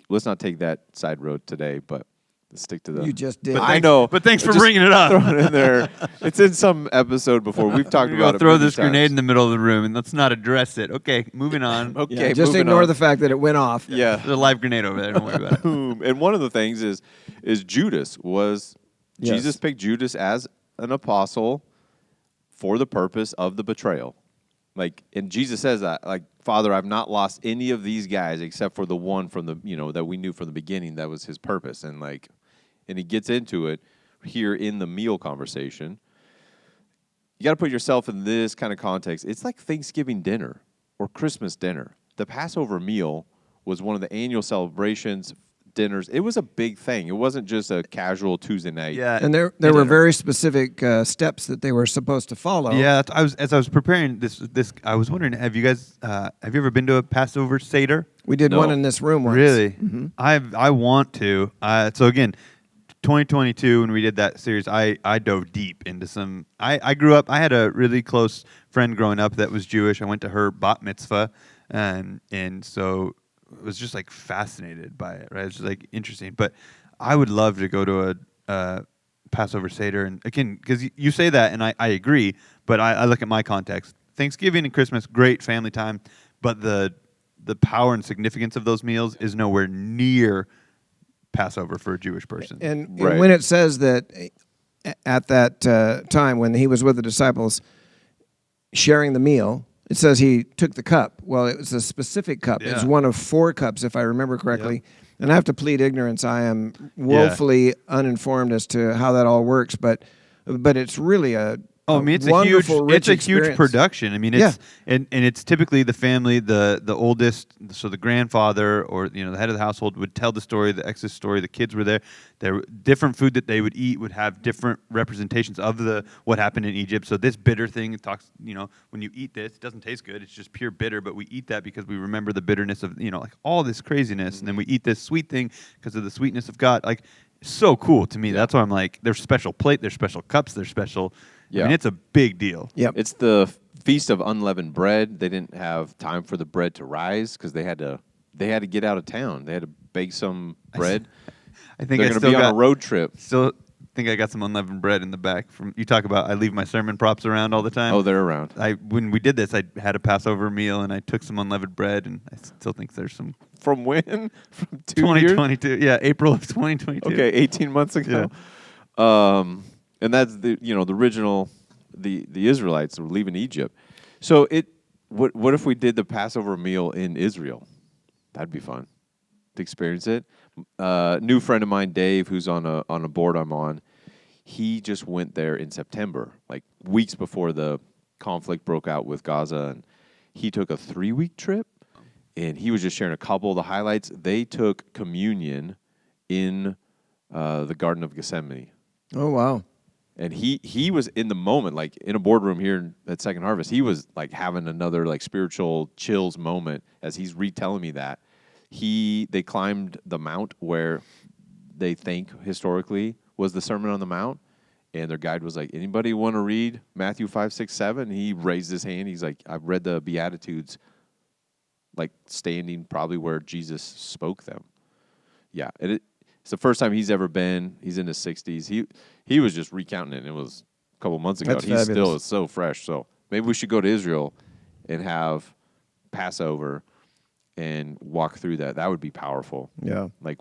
[SPEAKER 1] Let's not take that side road today, but let's stick to the...
[SPEAKER 3] You just did.
[SPEAKER 1] I know.
[SPEAKER 2] But thanks for bringing it up.
[SPEAKER 1] Throw it in there. It's in some episode before. We've talked about it.
[SPEAKER 2] Throw this grenade in the middle of the room, and let's not address it. Okay, moving on.
[SPEAKER 1] Okay,
[SPEAKER 3] just ignore the fact that it went off.
[SPEAKER 1] Yeah.
[SPEAKER 2] There's a live grenade over there. Don't worry about it.
[SPEAKER 1] And one of the things is Judas was...
[SPEAKER 3] Yes.
[SPEAKER 1] Jesus picked Judas as an apostle for the purpose of the betrayal. Like, and Jesus says that, like, Father, I've not lost any of these guys except for the one from the, that we knew from the beginning that was his purpose. And he gets into it here in the meal conversation. You got to put yourself in this kind of context. It's like Thanksgiving dinner or Christmas dinner. The Passover meal was one of the annual celebrations, dinners. It was a big thing. It wasn't just a casual Tuesday night.
[SPEAKER 2] Yeah,
[SPEAKER 3] and there were very specific steps that they were supposed to follow.
[SPEAKER 2] Yeah, as I was preparing this, I was wondering, have you ever been to a Passover Seder?
[SPEAKER 3] We did one in this room once.
[SPEAKER 2] Really?
[SPEAKER 3] Mm-hmm.
[SPEAKER 2] I want to. So again, 2022 when we did that series, I dove deep into some. I grew up. I had a really close friend growing up that was Jewish. I went to her bat mitzvah, and so. Was just like fascinated by it, right? It's just like interesting. But I would love to go to a Passover Seder. And again, because you say that, and I agree, but I look at my context. Thanksgiving and Christmas, great family time, but the power and significance of those meals is nowhere near Passover for a Jewish person.
[SPEAKER 3] And when it says that at that time when he was with the disciples sharing the meal, it says he took the cup. Well, it was a specific cup.
[SPEAKER 2] Yeah.
[SPEAKER 3] It was one of 4 cups, if I remember correctly. Yep. And I have to plead ignorance. I am woefully uninformed as to how that all works. But it's really a
[SPEAKER 2] it's
[SPEAKER 3] wonderful, rich
[SPEAKER 2] it's a huge production. I mean, it's and it's typically the family, the oldest, so the grandfather or the head of the household would tell the story, the Exodus story. The kids were there. There different food that they would eat would have different representations of what happened in Egypt. So this bitter thing talks, when you eat this, it doesn't taste good. It's just pure bitter, but we eat that because we remember the bitterness of like all this craziness, and then we eat this sweet thing because of the sweetness of God. Like, so cool to me. That's why I'm like, there's special plate, there's special cups, there's special. Yeah. I mean, it's a big deal.
[SPEAKER 3] Yep.
[SPEAKER 1] It's the Feast of Unleavened Bread. They didn't have time for the bread to rise because they had to get out of town. They had to bake some bread.
[SPEAKER 2] I think
[SPEAKER 1] they're going to be on a road trip.
[SPEAKER 2] Still think I got some unleavened bread in the back. From you talk about, I leave my sermon props around all the time.
[SPEAKER 1] Oh, they're around.
[SPEAKER 2] When we did this, I had a Passover meal and I took some unleavened bread, and I still think there's some.
[SPEAKER 1] From when? From
[SPEAKER 2] 2022. Years? Yeah, April of 2022.
[SPEAKER 1] Okay, 18 months ago. Yeah. And that's the original the Israelites were leaving Egypt. So what if we did the Passover meal in Israel? That'd be fun to experience it. New friend of mine, Dave, who's on a board I'm on, he just went there in September, like weeks before the conflict broke out with Gaza, and he took a 3-week trip, and he was just sharing a couple of the highlights. They took communion in the Garden of Gethsemane.
[SPEAKER 3] Oh, wow.
[SPEAKER 1] And he was in the moment, like in a boardroom here at Second Harvest. He was like having another like spiritual chills moment as he's retelling me that. They climbed the mount where they think historically was the Sermon on the Mount, and their guide was like, anybody want to read Matthew 5, 6, 7? And he raised his hand. He's like, I've read the Beatitudes, like standing probably where Jesus spoke them. Yeah, it's the first time he's ever been. He's in his 60s. He was just recounting it. And it was a couple months ago.
[SPEAKER 3] That's
[SPEAKER 1] He
[SPEAKER 3] fabulous.
[SPEAKER 1] still is so fresh. So maybe we should go to Israel and have Passover and walk through that. That would be powerful.
[SPEAKER 3] Yeah.
[SPEAKER 1] Like,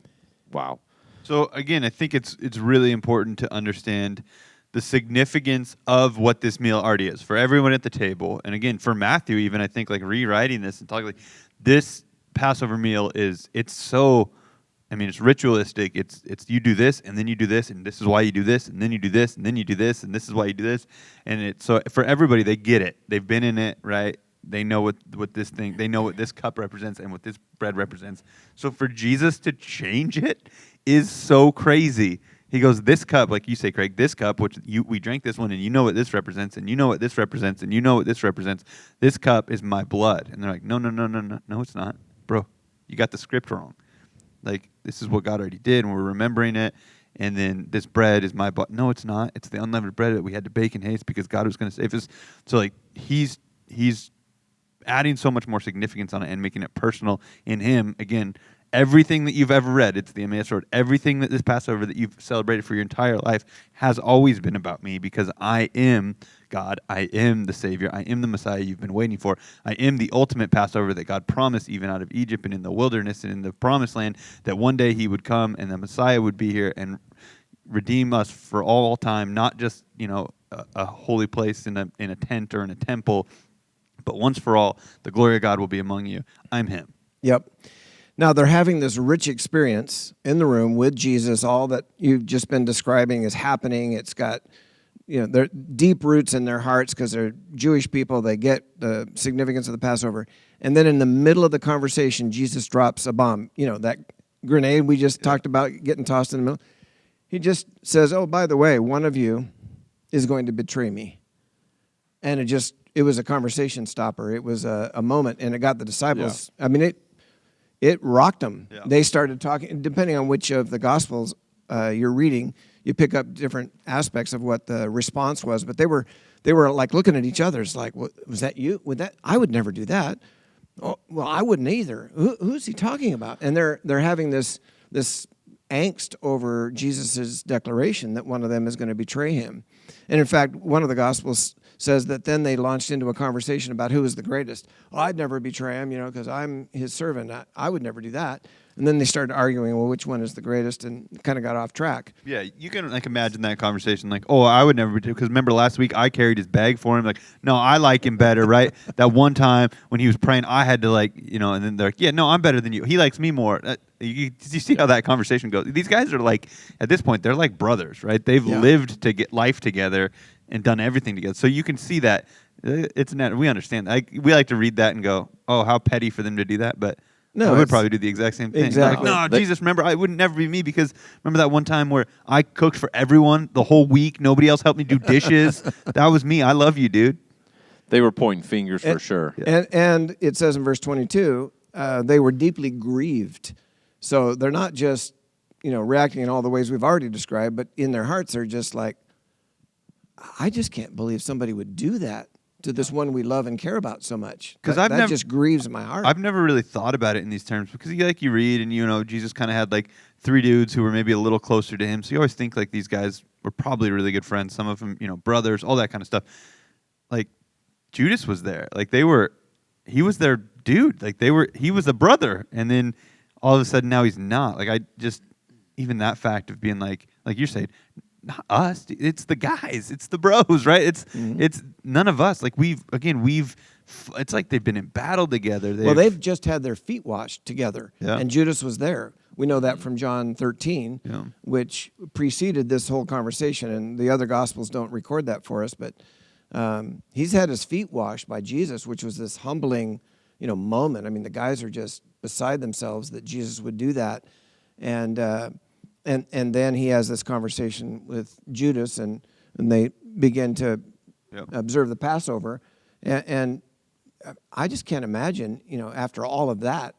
[SPEAKER 1] wow.
[SPEAKER 2] So again, I think it's really important to understand the significance of what this meal already is for everyone at the table. And again, for Matthew, even I think like rewriting this and talking like this Passover meal it's so I mean, it's ritualistic. It's you do this, and then you do this, and this is why you do this, and then you do this, and then you do this, and this is why you do this. And it's so for everybody, they get it. They've been in it, right? They know what this thing, they know what this cup represents and what this bread represents. So for Jesus to change it is so crazy. He goes, this cup, like you say, Craig, this cup, which we drank this one, and you know what this represents, and you know what this represents, and you know what this represents. This cup is my blood. And they're like, no, it's not. Bro, you got the script wrong. Like, this is what God already did, and we're remembering it. And then this bread is my blood. No, it's not. It's the unleavened bread that we had to bake in haste because God was going to save us. So, like, he's adding so much more significance on it and making it personal in him. Again, everything that you've ever read, it's the Emmaus Road. Everything that this Passover that you've celebrated for your entire life has always been about me because I am God. I am the Savior. I am the Messiah you've been waiting for. I am the ultimate Passover that God promised even out of Egypt and in the wilderness and in the promised land that one day he would come and the Messiah would be here and redeem us for all time, not just, a holy place in a tent or in a temple, but once for all, the glory of God will be among you. I'm him.
[SPEAKER 3] Yep. Now, they're having this rich experience in the room with Jesus. All that you've just been describing is happening. It's got, their deep roots in their hearts because they're Jewish people. They get the significance of the Passover. And then in the middle of the conversation, Jesus drops a bomb. That grenade we just talked about getting tossed in the middle. He just says, oh, by the way, one of you is going to betray me. And it was a conversation stopper. It was a moment, and it got the disciples. Yeah. I mean, it rocked them. Yeah. They started talking. Depending on which of the Gospels you're reading, you pick up different aspects of what the response was. But they were like looking at each other. It's like, was that you? I would never do that. Oh, well, I wouldn't either. Who's he talking about? And they're having this angst over Jesus' declaration that one of them is going to betray him. And in fact, one of the Gospels says that then they launched into a conversation about who was the greatest. Oh, I'd never betray him, because I'm his servant. I would never do that. And then they started arguing, well, which one is the greatest, and kind of got off track.
[SPEAKER 2] Yeah, you can imagine that conversation. Oh, I would never betray, because remember last week I carried his bag for him. Like, no, I like him better, right? That one time when he was praying, I had to and then they're like, yeah, no, I'm better than you. He likes me more. You see how that conversation goes. These guys are at this point, they're like brothers, right? They've lived to get life together and done everything together. So you can see that. We understand. We like to read that and go, oh, how petty for them to do that. But no, I would probably do the exact same thing.
[SPEAKER 3] Exactly.
[SPEAKER 2] No, Jesus, remember, I would never be me because remember that one time where I cooked for everyone the whole week. Nobody else helped me do dishes. That was me. I love you, dude.
[SPEAKER 1] They were pointing fingers for sure.
[SPEAKER 3] And it says in verse 22, they were deeply grieved. So they're not just, reacting in all the ways we've already described, but in their hearts they're just like, I just can't believe somebody would do that to this one we love and care about so much. Because that just grieves my heart.
[SPEAKER 2] I've never really thought about it in these terms because you read and Jesus kind of had three dudes who were maybe a little closer to him. So you always think these guys were probably really good friends. Some of them, brothers, all that kind of stuff. Judas was there. He was their dude. He was a brother. And then all of a sudden now he's not. Even that fact of being like you're saying, not us. It's the guys. It's the bros, right? It's none of us. It's like they've been in battle together.
[SPEAKER 3] They've just had their feet washed together,
[SPEAKER 2] yeah.
[SPEAKER 3] And Judas was there. We know that from John 13, which preceded this whole conversation, and the other Gospels don't record that for us. But he's had his feet washed by Jesus, which was this humbling, moment. I mean, the guys are just beside themselves that Jesus would do that, and then he has this conversation with Judas, and they begin to observe the Passover. And I just can't imagine, after all of that,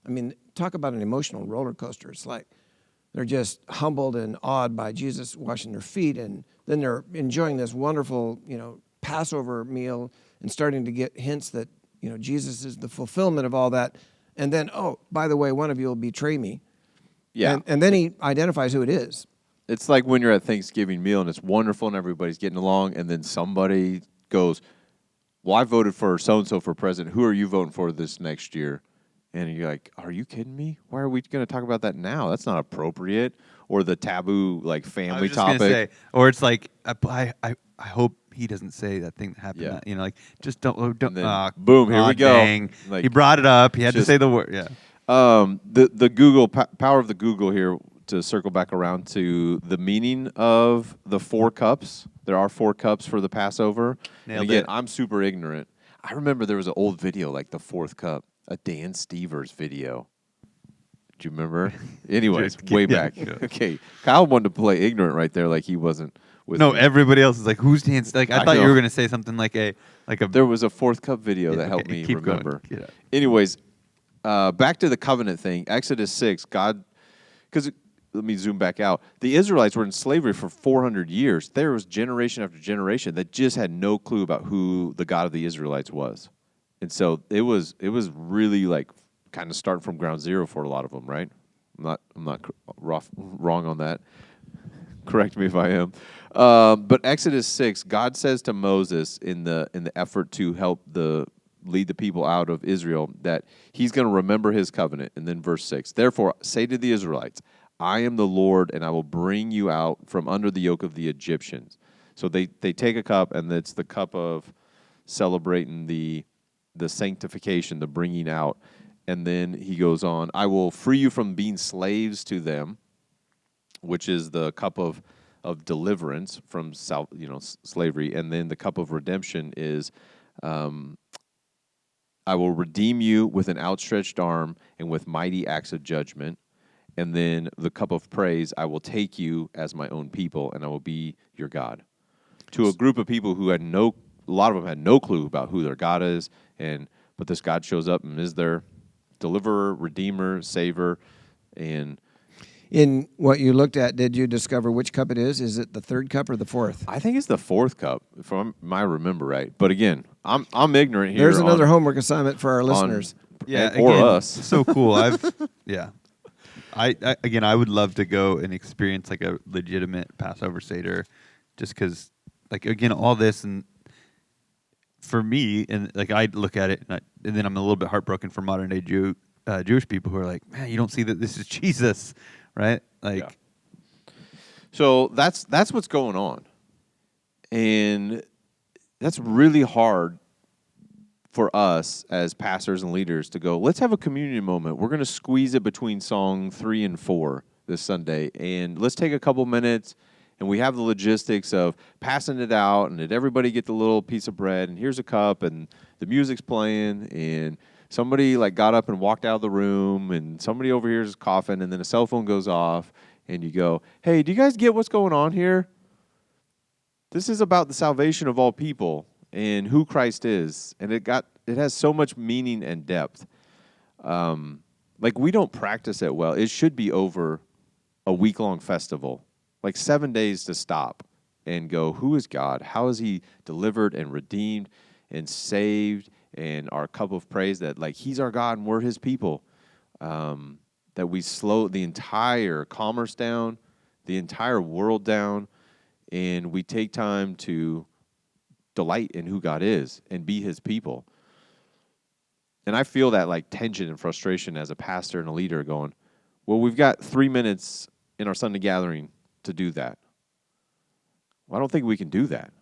[SPEAKER 3] I mean, talk about an emotional roller coaster. It's like they're just humbled and awed by Jesus washing their feet, and then they're enjoying this wonderful, Passover meal and starting to get hints that, Jesus is the fulfillment of all that. And then, oh, by the way, one of you will betray me.
[SPEAKER 1] Yeah.
[SPEAKER 3] And then he identifies who it is.
[SPEAKER 1] It's like when you're at Thanksgiving meal and it's wonderful and everybody's getting along, and then somebody goes, well, I voted for so-and-so for president. Who are you voting for this next year? And you're like, are you kidding me? Why are we going to talk about that now? That's not appropriate. Or the taboo, family topic.
[SPEAKER 2] Say, or it's like, I hope he doesn't say that thing that happened.
[SPEAKER 1] Yeah.
[SPEAKER 2] Just don't.
[SPEAKER 1] Then, boom, here we go.
[SPEAKER 2] He brought it up. He had to say the word. Yeah.
[SPEAKER 1] The Google power of the Google here, to circle back around to the meaning of the 4 cups. There are 4 cups for the Passover.
[SPEAKER 2] Nailed
[SPEAKER 1] and again,
[SPEAKER 2] it.
[SPEAKER 1] I'm super ignorant. I remember there was an old video like the 4th cup, a Dan Stevers video. Do you remember? Anyways, way back. Okay, Kyle wanted to play ignorant right there, like he wasn't with me.
[SPEAKER 2] Everybody else is like, who's Dan? Like I thought you were gonna say something like a.
[SPEAKER 1] There was a 4th cup video that helped me remember. Anyways, back to the covenant thing. Exodus 6, God, because let me zoom back out. The Israelites were in slavery for 400 years. There was generation after generation that just had no clue about who the God of the Israelites was. And so it was really like kind of starting from ground zero for a lot of them, right? I'm not wrong on that. Correct me if I am. But Exodus 6, God says to Moses in the effort to help lead the people out of Israel that he's going to remember his covenant. And then verse 6, therefore say to the Israelites, I am the Lord, and I will bring you out from under the yoke of the Egyptians. So they take a cup, and it's the cup of celebrating the sanctification, the bringing out. And then he goes on, I will free you from being slaves to them, which is the cup of deliverance from slavery. And then the cup of redemption is, I will redeem you with an outstretched arm and with mighty acts of judgment. And then the cup of praise, I will take you as my own people, and I will be your God. To a group of people who a lot of them had no clue about who their God is, but this God shows up and is their deliverer, redeemer, savior, and
[SPEAKER 3] in what you looked at, did you discover which cup it is? Is it the 3rd cup or the 4th?
[SPEAKER 1] I think it's the 4th cup, if I remember right. But again, I'm ignorant here.
[SPEAKER 3] There's another homework assignment for our listeners.
[SPEAKER 1] Or us.
[SPEAKER 2] So cool. I would love to go and experience like a legitimate Passover Seder, just because, like, again, all this, and for me, and like I look at it, and then I'm a little bit heartbroken for modern day Jewish people who are like, man, you don't see that this is Jesus, right? Like,
[SPEAKER 1] yeah. So that's what's going on, and that's really hard for us as pastors and leaders to go, let's have a communion moment. We're going to squeeze it between song 3 and 4 this Sunday. And let's take a couple minutes, and we have the logistics of passing it out, and did everybody get the little piece of bread, and here's a cup, and the music's playing, and somebody like got up and walked out of the room, and somebody over here is coughing, and then a cell phone goes off, and you go, hey, do you guys get what's going on here? This is about the salvation of all people and who Christ is, and it has so much meaning and depth. Like, we don't practice it well. It should be over a week-long festival, like 7 days to stop and go, who is God? How is he delivered and redeemed and saved? And our cup of praise that, like, he's our God and we're his people. That we slow the entire commerce down, the entire world down, and we take time to delight in who God is and be his people. And I feel that like tension and frustration as a pastor and a leader going, well, we've got 3 minutes in our Sunday gathering to do that. Well, I don't think we can do that,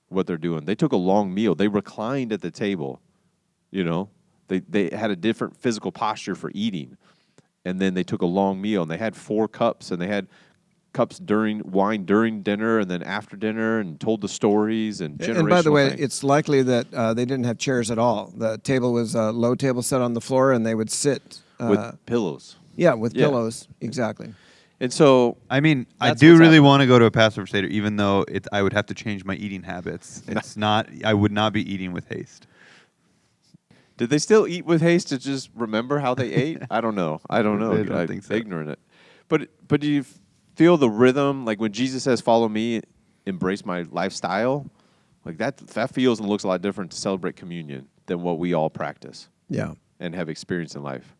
[SPEAKER 1] what they're doing. They took a long meal. They reclined at the table, you know. They had a different physical posture for eating. And then they took a long meal, and they had 4 cups, and they had cups wine during dinner and then after dinner, and told the stories and generational
[SPEAKER 3] And by the way,
[SPEAKER 1] things.
[SPEAKER 3] it's likely that they didn't have chairs at all. The table was a low table set on the floor, and they would sit
[SPEAKER 1] with pillows.
[SPEAKER 3] Yeah, with pillows, exactly.
[SPEAKER 1] And so,
[SPEAKER 2] I mean, I do really want to go to a Passover Seder, even though I would have to change my eating habits. It's not. I would not be eating with haste.
[SPEAKER 1] Did they still eat with haste to just remember how they ate? I don't know. I don't think so. Ignorant it. But do you feel the rhythm, like when Jesus says, follow me, embrace my lifestyle? Like that feels and looks a lot different to celebrate communion than what we all practice.
[SPEAKER 3] Yeah.
[SPEAKER 1] And have experienced in life.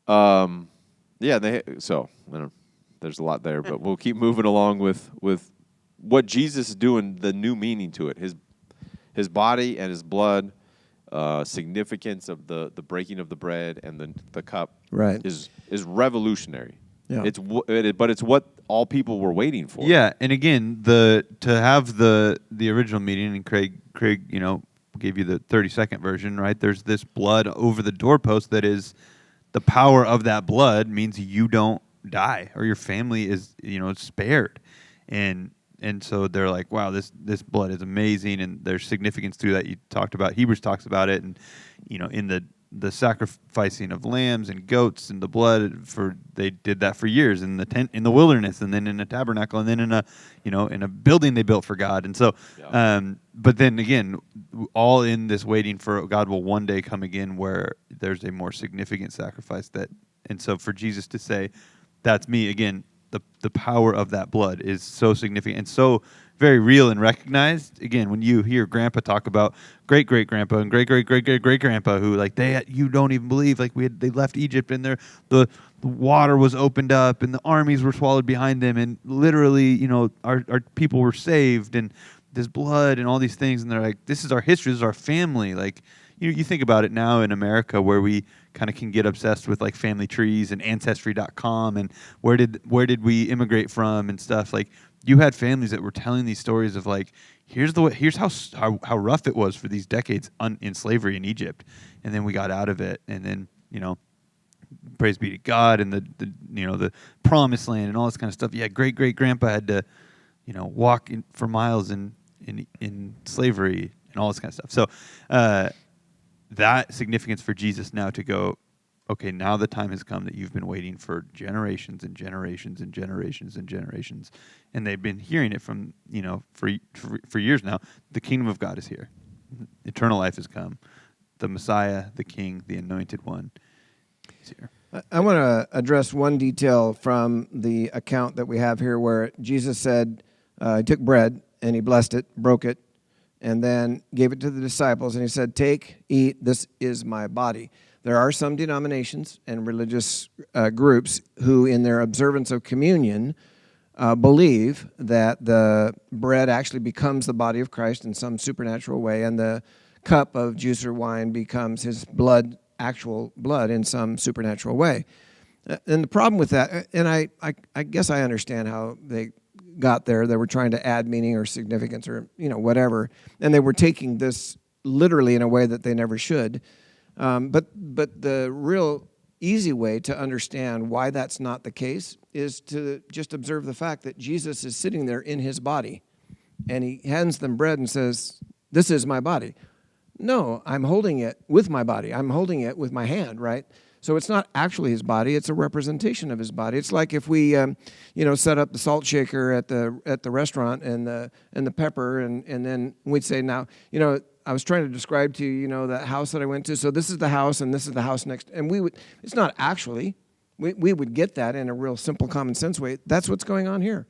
[SPEAKER 1] There's a lot there, but we'll keep moving along with what Jesus is doing, the new meaning to it. His body and his blood, significance of the breaking of the bread and the cup,
[SPEAKER 3] right,
[SPEAKER 1] is revolutionary.
[SPEAKER 3] Yeah.
[SPEAKER 1] But it's what all people were waiting for.
[SPEAKER 2] Yeah, and again, to have the original meaning, and Craig, gave you the 30-second version, right? There's this blood over the doorpost that is the power of that blood means you don't die or your family is, spared. And so they're like, wow, this blood is amazing, and there's significance to that. You talked about, Hebrews talks about it, and in the sacrificing of lambs and goats and the blood, they did that for years in the tent in the wilderness, and then in a tabernacle, and then in a building they built for God. And so but then again, all in this waiting for God will one day come again where there's a more significant sacrifice and so for Jesus to say, that's me again, the power of that blood is so significant and so very real and recognized. Again, when you hear Grandpa talk about great great grandpa and great great great great great grandpa, who like you don't even believe, like they left Egypt and the water was opened up and the armies were swallowed behind them, and literally our people were saved, and this blood and all these things, and they're like, this is our history, this is our family. Like you think about it now in America, where we kind of can get obsessed with like family trees and Ancestry.com and where did we immigrate from and stuff. Like you had families that were telling these stories of like, here's how rough it was for these decades in slavery in Egypt, and then we got out of it, and then praise be to God, and the promised land and all this kind of stuff. Yeah, great great grandpa had to walk for miles in slavery and all this kind of stuff. So that significance for Jesus now to go, okay, now the time has come that you've been waiting for generations and generations and generations and generations, and they've been hearing it from for years now. The kingdom of God is here. Eternal life has come. The Messiah, the King, the Anointed One is here.
[SPEAKER 3] I want to address one detail from the account that we have here, where Jesus said he took bread and he blessed it, broke it, and then gave it to the disciples, and he said, take, eat, this is my body. There are some denominations and religious groups who, in their observance of communion, believe that the bread actually becomes the body of Christ in some supernatural way, and the cup of juice or wine becomes his blood, actual blood, in some supernatural way. And the problem with that, and I guess I understand how they got there. They were trying to add meaning or significance or whatever, and they were taking this literally in a way that they never should. But the real easy way to understand why that's not the case is to just observe the fact that Jesus is sitting there in his body, and he hands them bread and says, this is my body. No, I'm holding it with my body. I'm holding it with my hand, right? So it's not actually his body; it's a representation of his body. It's like if we, set up the salt shaker at the restaurant and the pepper, and then we'd say, now, I was trying to describe to you, that house that I went to. So this is the house, and this is the house next. And it's not actually. We would get that in a real simple common sense way. That's what's going on here.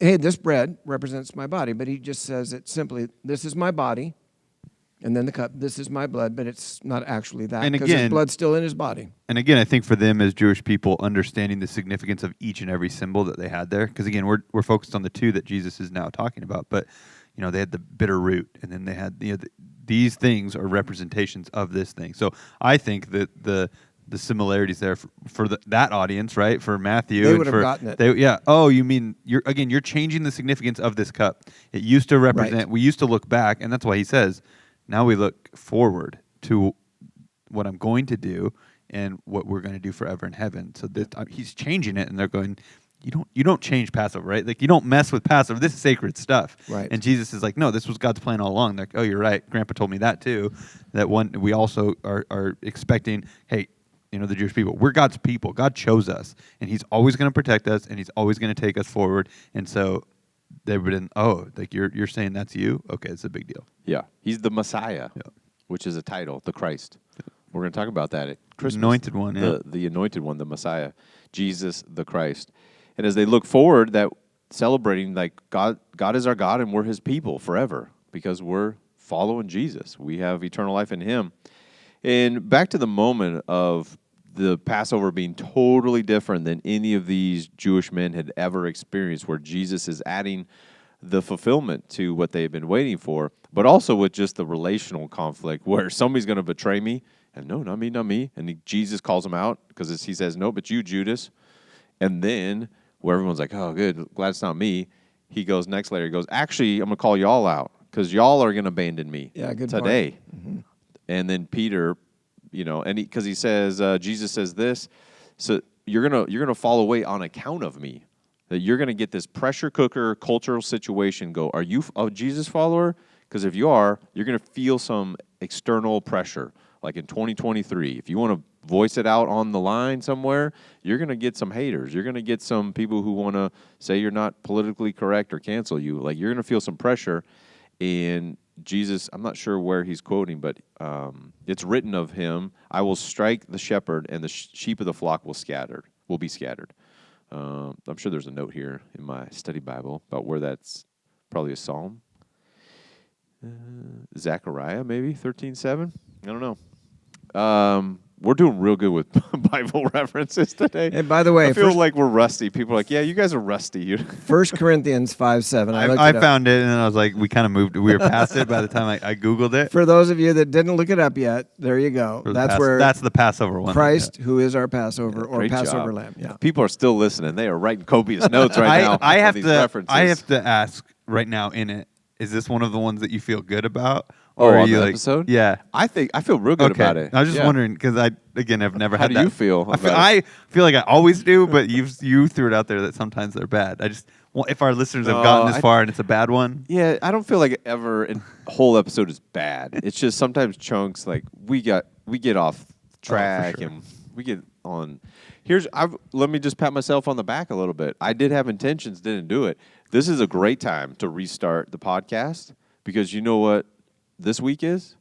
[SPEAKER 3] Hey, this bread represents my body, but he just says it simply. This is my body. And then the cup, this is my blood, but it's not actually that, because his blood's still in his body. And
[SPEAKER 2] again, I think for them as Jewish people, understanding the significance of each and every symbol that they had there, because again, we're focused on the two that Jesus is now talking about, but they had the bitter root, and then they had these things are representations of this thing. So I think that the similarities there for that audience, right? For Matthew,
[SPEAKER 3] they would have gotten it.
[SPEAKER 2] Oh, you mean you're changing the significance of this cup. It used to represent. Right. We used to look back, and that's why he says, now we look forward to what I'm going to do and what we're going to do forever in heaven. So he's changing it, and they're going, you don't change Passover, right? Like, you don't mess with Passover. This is sacred stuff.
[SPEAKER 3] Right.
[SPEAKER 2] And Jesus is like, no, this was God's plan all along. They're like, oh, you're right. Grandpa told me that too. That we also are expecting, hey, the Jewish people, we're God's people. God chose us, and he's always going to protect us, and he's always going to take us forward. And so they would, like you're saying that's you? Okay, it's a big deal.
[SPEAKER 1] Yeah, he's the Messiah, which is a title, the Christ. We're going to talk about that at Christmas.
[SPEAKER 2] Anointed one,
[SPEAKER 1] the anointed one, the Messiah, Jesus the Christ. And as they look forward, that celebrating, like God is our God, and we're his people forever because we're following Jesus. We have eternal life in him. And back to the moment of the Passover being totally different than any of these Jewish men had ever experienced, where Jesus is adding the fulfillment to what they had been waiting for, but also with just the relational conflict where somebody's going to betray me, and no, not me, not me. And Jesus calls him out because he says, no, but you, Judas. And then where everyone's like, oh, good, glad it's not me. He goes next later, he goes, actually, I'm going to call y'all out because y'all are going to abandon me
[SPEAKER 3] good
[SPEAKER 1] today.
[SPEAKER 3] Mm-hmm.
[SPEAKER 1] And then Peter and because he says, Jesus says this, so you're gonna fall away on account of me. That you're gonna get this pressure cooker cultural situation. Go, are you a Jesus follower? Because if you are, you're gonna feel some external pressure. Like in 2023, if you want to voice it out on the line somewhere, you're going to get some haters. You're going to get some people who want to say you're not politically correct or cancel you. Like, you're going to feel some pressure. And Jesus, I'm not sure where he's quoting, but it's written of him, I will strike the shepherd, and the sheep of the flock will be scattered. I'm sure there's a note here in my study Bible about where that's probably a psalm. Zechariah, maybe, 13:7. I don't know. We're doing real good with Bible references today.
[SPEAKER 3] And by the way,
[SPEAKER 1] I feel like we're rusty. People are like, yeah, you guys are rusty.
[SPEAKER 3] 1 Corinthians 5:7.
[SPEAKER 2] I found it, and I was like, we kind of moved. We were past it by the time I Googled it.
[SPEAKER 3] For those of you that didn't look it up yet, there you go.
[SPEAKER 2] That's the Passover one.
[SPEAKER 3] Christ, who is our Passover or Passover
[SPEAKER 1] job.
[SPEAKER 3] Lamb. Yeah.
[SPEAKER 1] People are still listening. They are writing copious notes right now.
[SPEAKER 2] I have to ask right now in it, is this one of the ones that you feel good about?
[SPEAKER 1] Or are you the episode?
[SPEAKER 2] Yeah.
[SPEAKER 1] I feel real good about it.
[SPEAKER 2] I was just wondering, because I've never had that.
[SPEAKER 1] How do you feel?
[SPEAKER 2] I feel like I always do, but you threw it out there that sometimes they're bad. If our listeners have gotten this far and it's a bad one.
[SPEAKER 1] Yeah, I don't feel like ever a whole episode is bad. It's just sometimes chunks, like we get off track and we get on. Let me just pat myself on the back a little bit. I did have intentions, didn't do it. This is a great time to restart the podcast, because you know what this week is?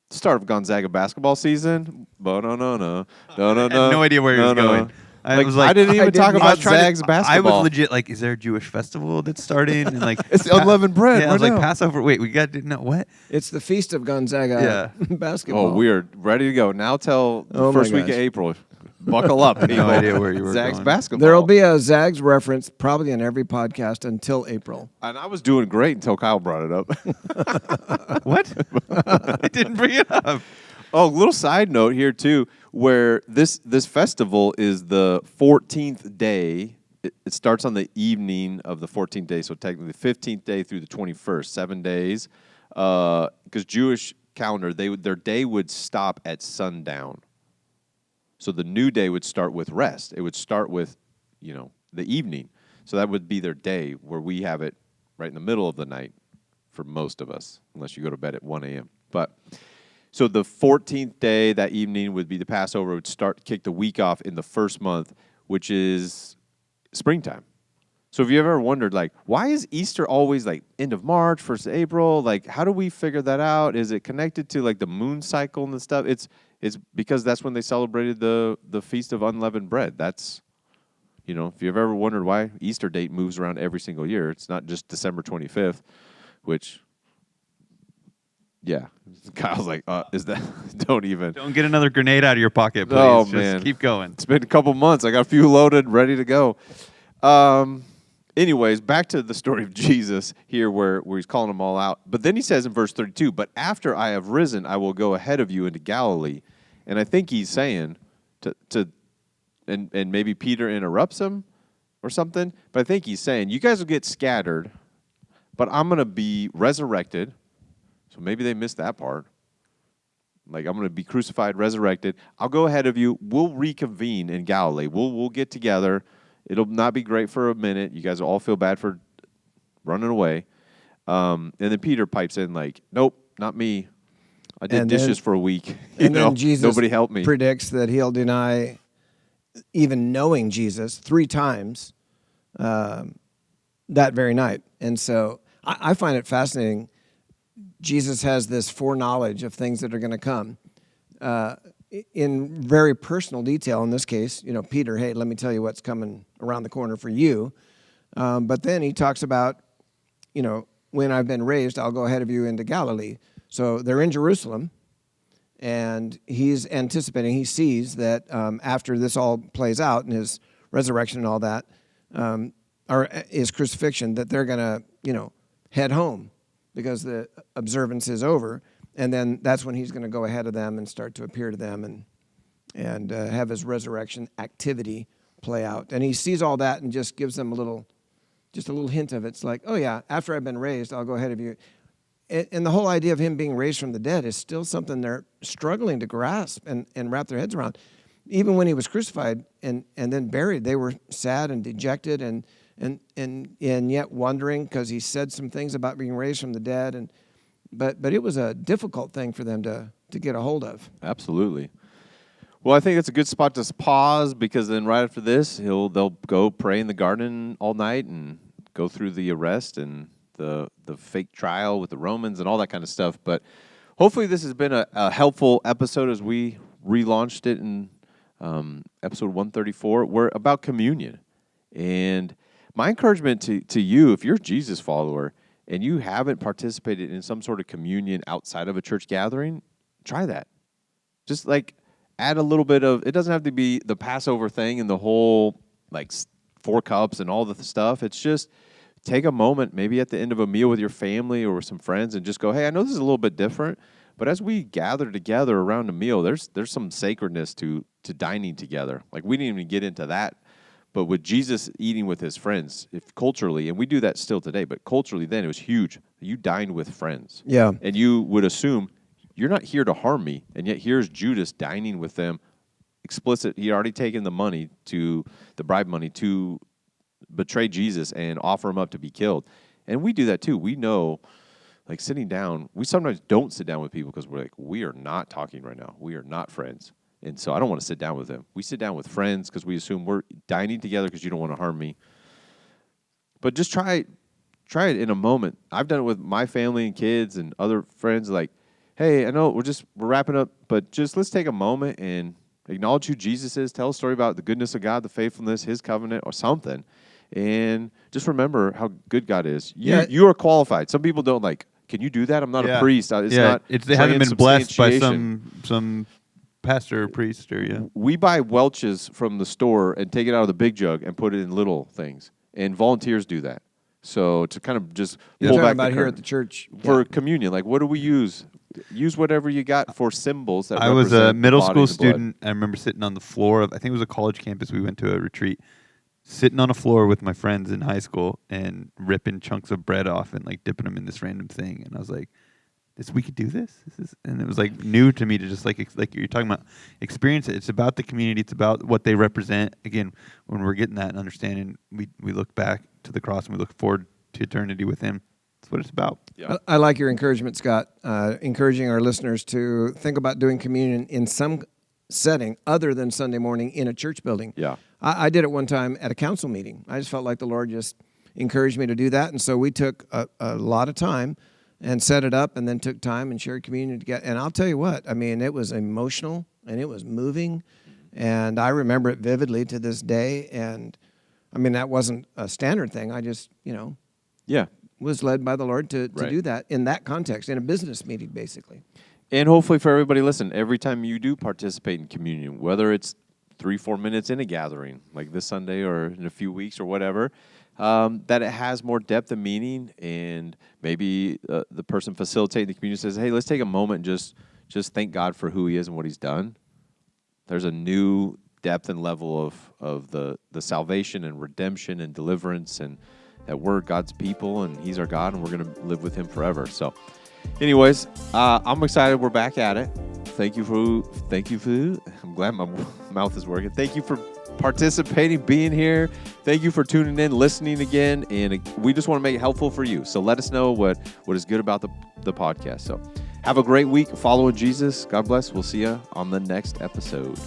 [SPEAKER 1] The start of Gonzaga basketball season. No.
[SPEAKER 2] I had no idea where he was going.
[SPEAKER 1] I didn't even talk about Zags basketball.
[SPEAKER 2] I was legit like, is there a Jewish festival that's starting? And like,
[SPEAKER 1] it's unleavened bread.
[SPEAKER 2] Yeah, I was like, Passover. Wait, we got what?
[SPEAKER 3] It's the feast of Gonzaga basketball.
[SPEAKER 1] Oh, we're ready to go. Now till the first week of April. Buckle up.
[SPEAKER 2] No idea where you were
[SPEAKER 1] Zags
[SPEAKER 2] going.
[SPEAKER 1] basketball.
[SPEAKER 3] There will be a Zags reference probably in every podcast until April.
[SPEAKER 1] And I was doing great until Kyle brought it up.
[SPEAKER 2] What? I didn't bring it up.
[SPEAKER 1] Oh, little side note here too, where this festival is the 14th day. It starts on the evening of the 14th day, so technically the 15th day through the 21st, 7 days. Because Jewish calendar, their day would stop at sundown. So the new day would start with rest. It would start with, the evening. So that would be their day, where we have it right in the middle of the night for most of us, unless you go to bed at 1 a.m. So the 14th day, that evening, would be the Passover. It would kick the week off in the first month, which is springtime. So if you ever wondered, like, why is Easter always like end of March, 1st of April? Like, how do we figure that out? Is it connected to like the moon cycle and stuff? It's because that's when they celebrated the Feast of Unleavened Bread. That's, if you've ever wondered why Easter date moves around every single year, it's not just December 25th, which, yeah. Kyle's like, is that, don't
[SPEAKER 2] get another grenade out of your pocket, please.
[SPEAKER 1] Oh,
[SPEAKER 2] just
[SPEAKER 1] man.
[SPEAKER 2] Keep going.
[SPEAKER 1] It's been a couple months. I got a few loaded, ready to go. Anyways, back to the story of Jesus here where he's calling them all out. But then he says in verse 32, but after I have risen, I will go ahead of you into Galilee. And I think he's saying and maybe Peter interrupts him or something, but I think he's saying, you guys will get scattered, but I'm going to be resurrected. So maybe they missed that part. Like, I'm going to be crucified, resurrected. I'll go ahead of you. We'll reconvene in Galilee. We'll get together. It'll not be great for a minute. You guys will all feel bad for running away. And then Peter pipes in like, nope, not me. I did dishes for a week.
[SPEAKER 3] Then Jesus
[SPEAKER 1] nobody helped me.
[SPEAKER 3] Predicts that he'll deny even knowing Jesus 3 times that very night. And so I find it fascinating. Jesus has this foreknowledge of things that are going to come in very personal detail. In this case, Peter, hey, let me tell you what's coming around the corner for you. But then he talks about, when I've been raised, I'll go ahead of you into Galilee. So they're in Jerusalem, and he's anticipating, he sees that after this all plays out and his resurrection and all that, or his crucifixion, that they're going to, head home because the observance is over. And then that's when he's going to go ahead of them and start to appear to them and have his resurrection activity play out. And he sees all that and just gives them a little hint of it. It's like, oh yeah, after I've been raised, I'll go ahead of you. and the whole idea of him being raised from the dead is still something they're struggling to grasp and wrap their heads around. Even when he was crucified and then buried, they were sad and dejected and yet wondering, because he said some things about being raised from the dead. But it was a difficult thing for them to get a hold of.
[SPEAKER 1] Absolutely. Well, I think it's a good spot to pause, because then right after this, they'll go pray in the garden all night and go through the arrest and the fake trial with the Romans and all that kind of stuff. But hopefully this has been a helpful episode as we relaunched it in episode 134. We're about communion. And my encouragement to you, if you're a Jesus follower and you haven't participated in some sort of communion outside of a church gathering, try that. Just like add a little bit of, it doesn't have to be the Passover thing and the whole like 4 cups and all the stuff. It's just take a moment, maybe at the end of a meal with your family or with some friends, and just go, hey, I know this is a little bit different, but as we gather together around a meal, there's some sacredness to dining together. Like, we didn't even get into that, but with Jesus eating with his friends, if culturally, and we do that still today, but culturally then it was huge. You dined with friends.
[SPEAKER 3] Yeah.
[SPEAKER 1] And you would assume, you're not here to harm me, and yet here's Judas dining with them. Explicit, he had already taken the money, the bribe money, to betray Jesus and offer him up to be killed. And we do that too. We know, like, sitting down, we sometimes don't sit down with people because we're like, we are not talking right now. We are not friends. And so I don't want to sit down with them. We sit down with friends because we assume we're dining together because you don't want to harm me. But just try it in a moment. I've done it with my family and kids and other friends, like, hey, I know we're wrapping up, but just let's take a moment and acknowledge who Jesus is, tell a story about the goodness of God, the faithfulness, his covenant, or something. And just remember how good God is. You are qualified. Some people don't like, can you do that? I'm not a priest. It
[SPEAKER 2] hasn't been blessed by some pastor or priest.
[SPEAKER 1] We buy Welch's from the store and take it out of the big jug and put it in little things. And volunteers do that. So to kind of just pull back
[SPEAKER 3] about here at the church.
[SPEAKER 1] For communion, like, what do we use? Use whatever you got for symbols that
[SPEAKER 2] I was a middle school student. I remember sitting on the floor of, I think it was a college campus. We went to a retreat, sitting on a floor with my friends in high school and ripping chunks of bread off and like dipping them in this random thing. And I was like, we could do this? And it was like new to me to just like you're talking about, experience it. It's about the community. It's about what they represent. Again, when we're getting that and understanding, we look back to the cross and we look forward to eternity with him. That's what it's about.
[SPEAKER 3] Yeah. I like your encouragement, Scott, encouraging our listeners to think about doing communion in some setting other than Sunday morning in a church building.
[SPEAKER 1] Yeah,
[SPEAKER 3] I did it one time at a council meeting. I just felt like the Lord just encouraged me to do that, and so we took a lot of time and set it up, and then took time and shared communion together. And I'll tell you what, I mean, it was emotional and it was moving, and I remember it vividly to this day. And I mean, that wasn't a standard thing. I just, was led by the Lord to do that in that context, in a business meeting, basically.
[SPEAKER 1] And hopefully for everybody, listen, every time you do participate in communion, whether it's 3-4 minutes in a gathering, like this Sunday or in a few weeks or whatever, that it has more depth and meaning, and maybe the person facilitating the communion says, hey, let's take a moment and just thank God for who he is and what he's done. There's a new depth and level of the salvation and redemption and deliverance, and that we're God's people and he's our God and we're going to live with him forever. So anyways, I'm excited we're back at it. Thank you for, I'm glad my mouth is working. Thank you for participating, being here. Thank you for tuning in, listening again. And we just want to make it helpful for you. So let us know what is good about the podcast. So have a great week following Jesus. God bless. We'll see you on the next episode.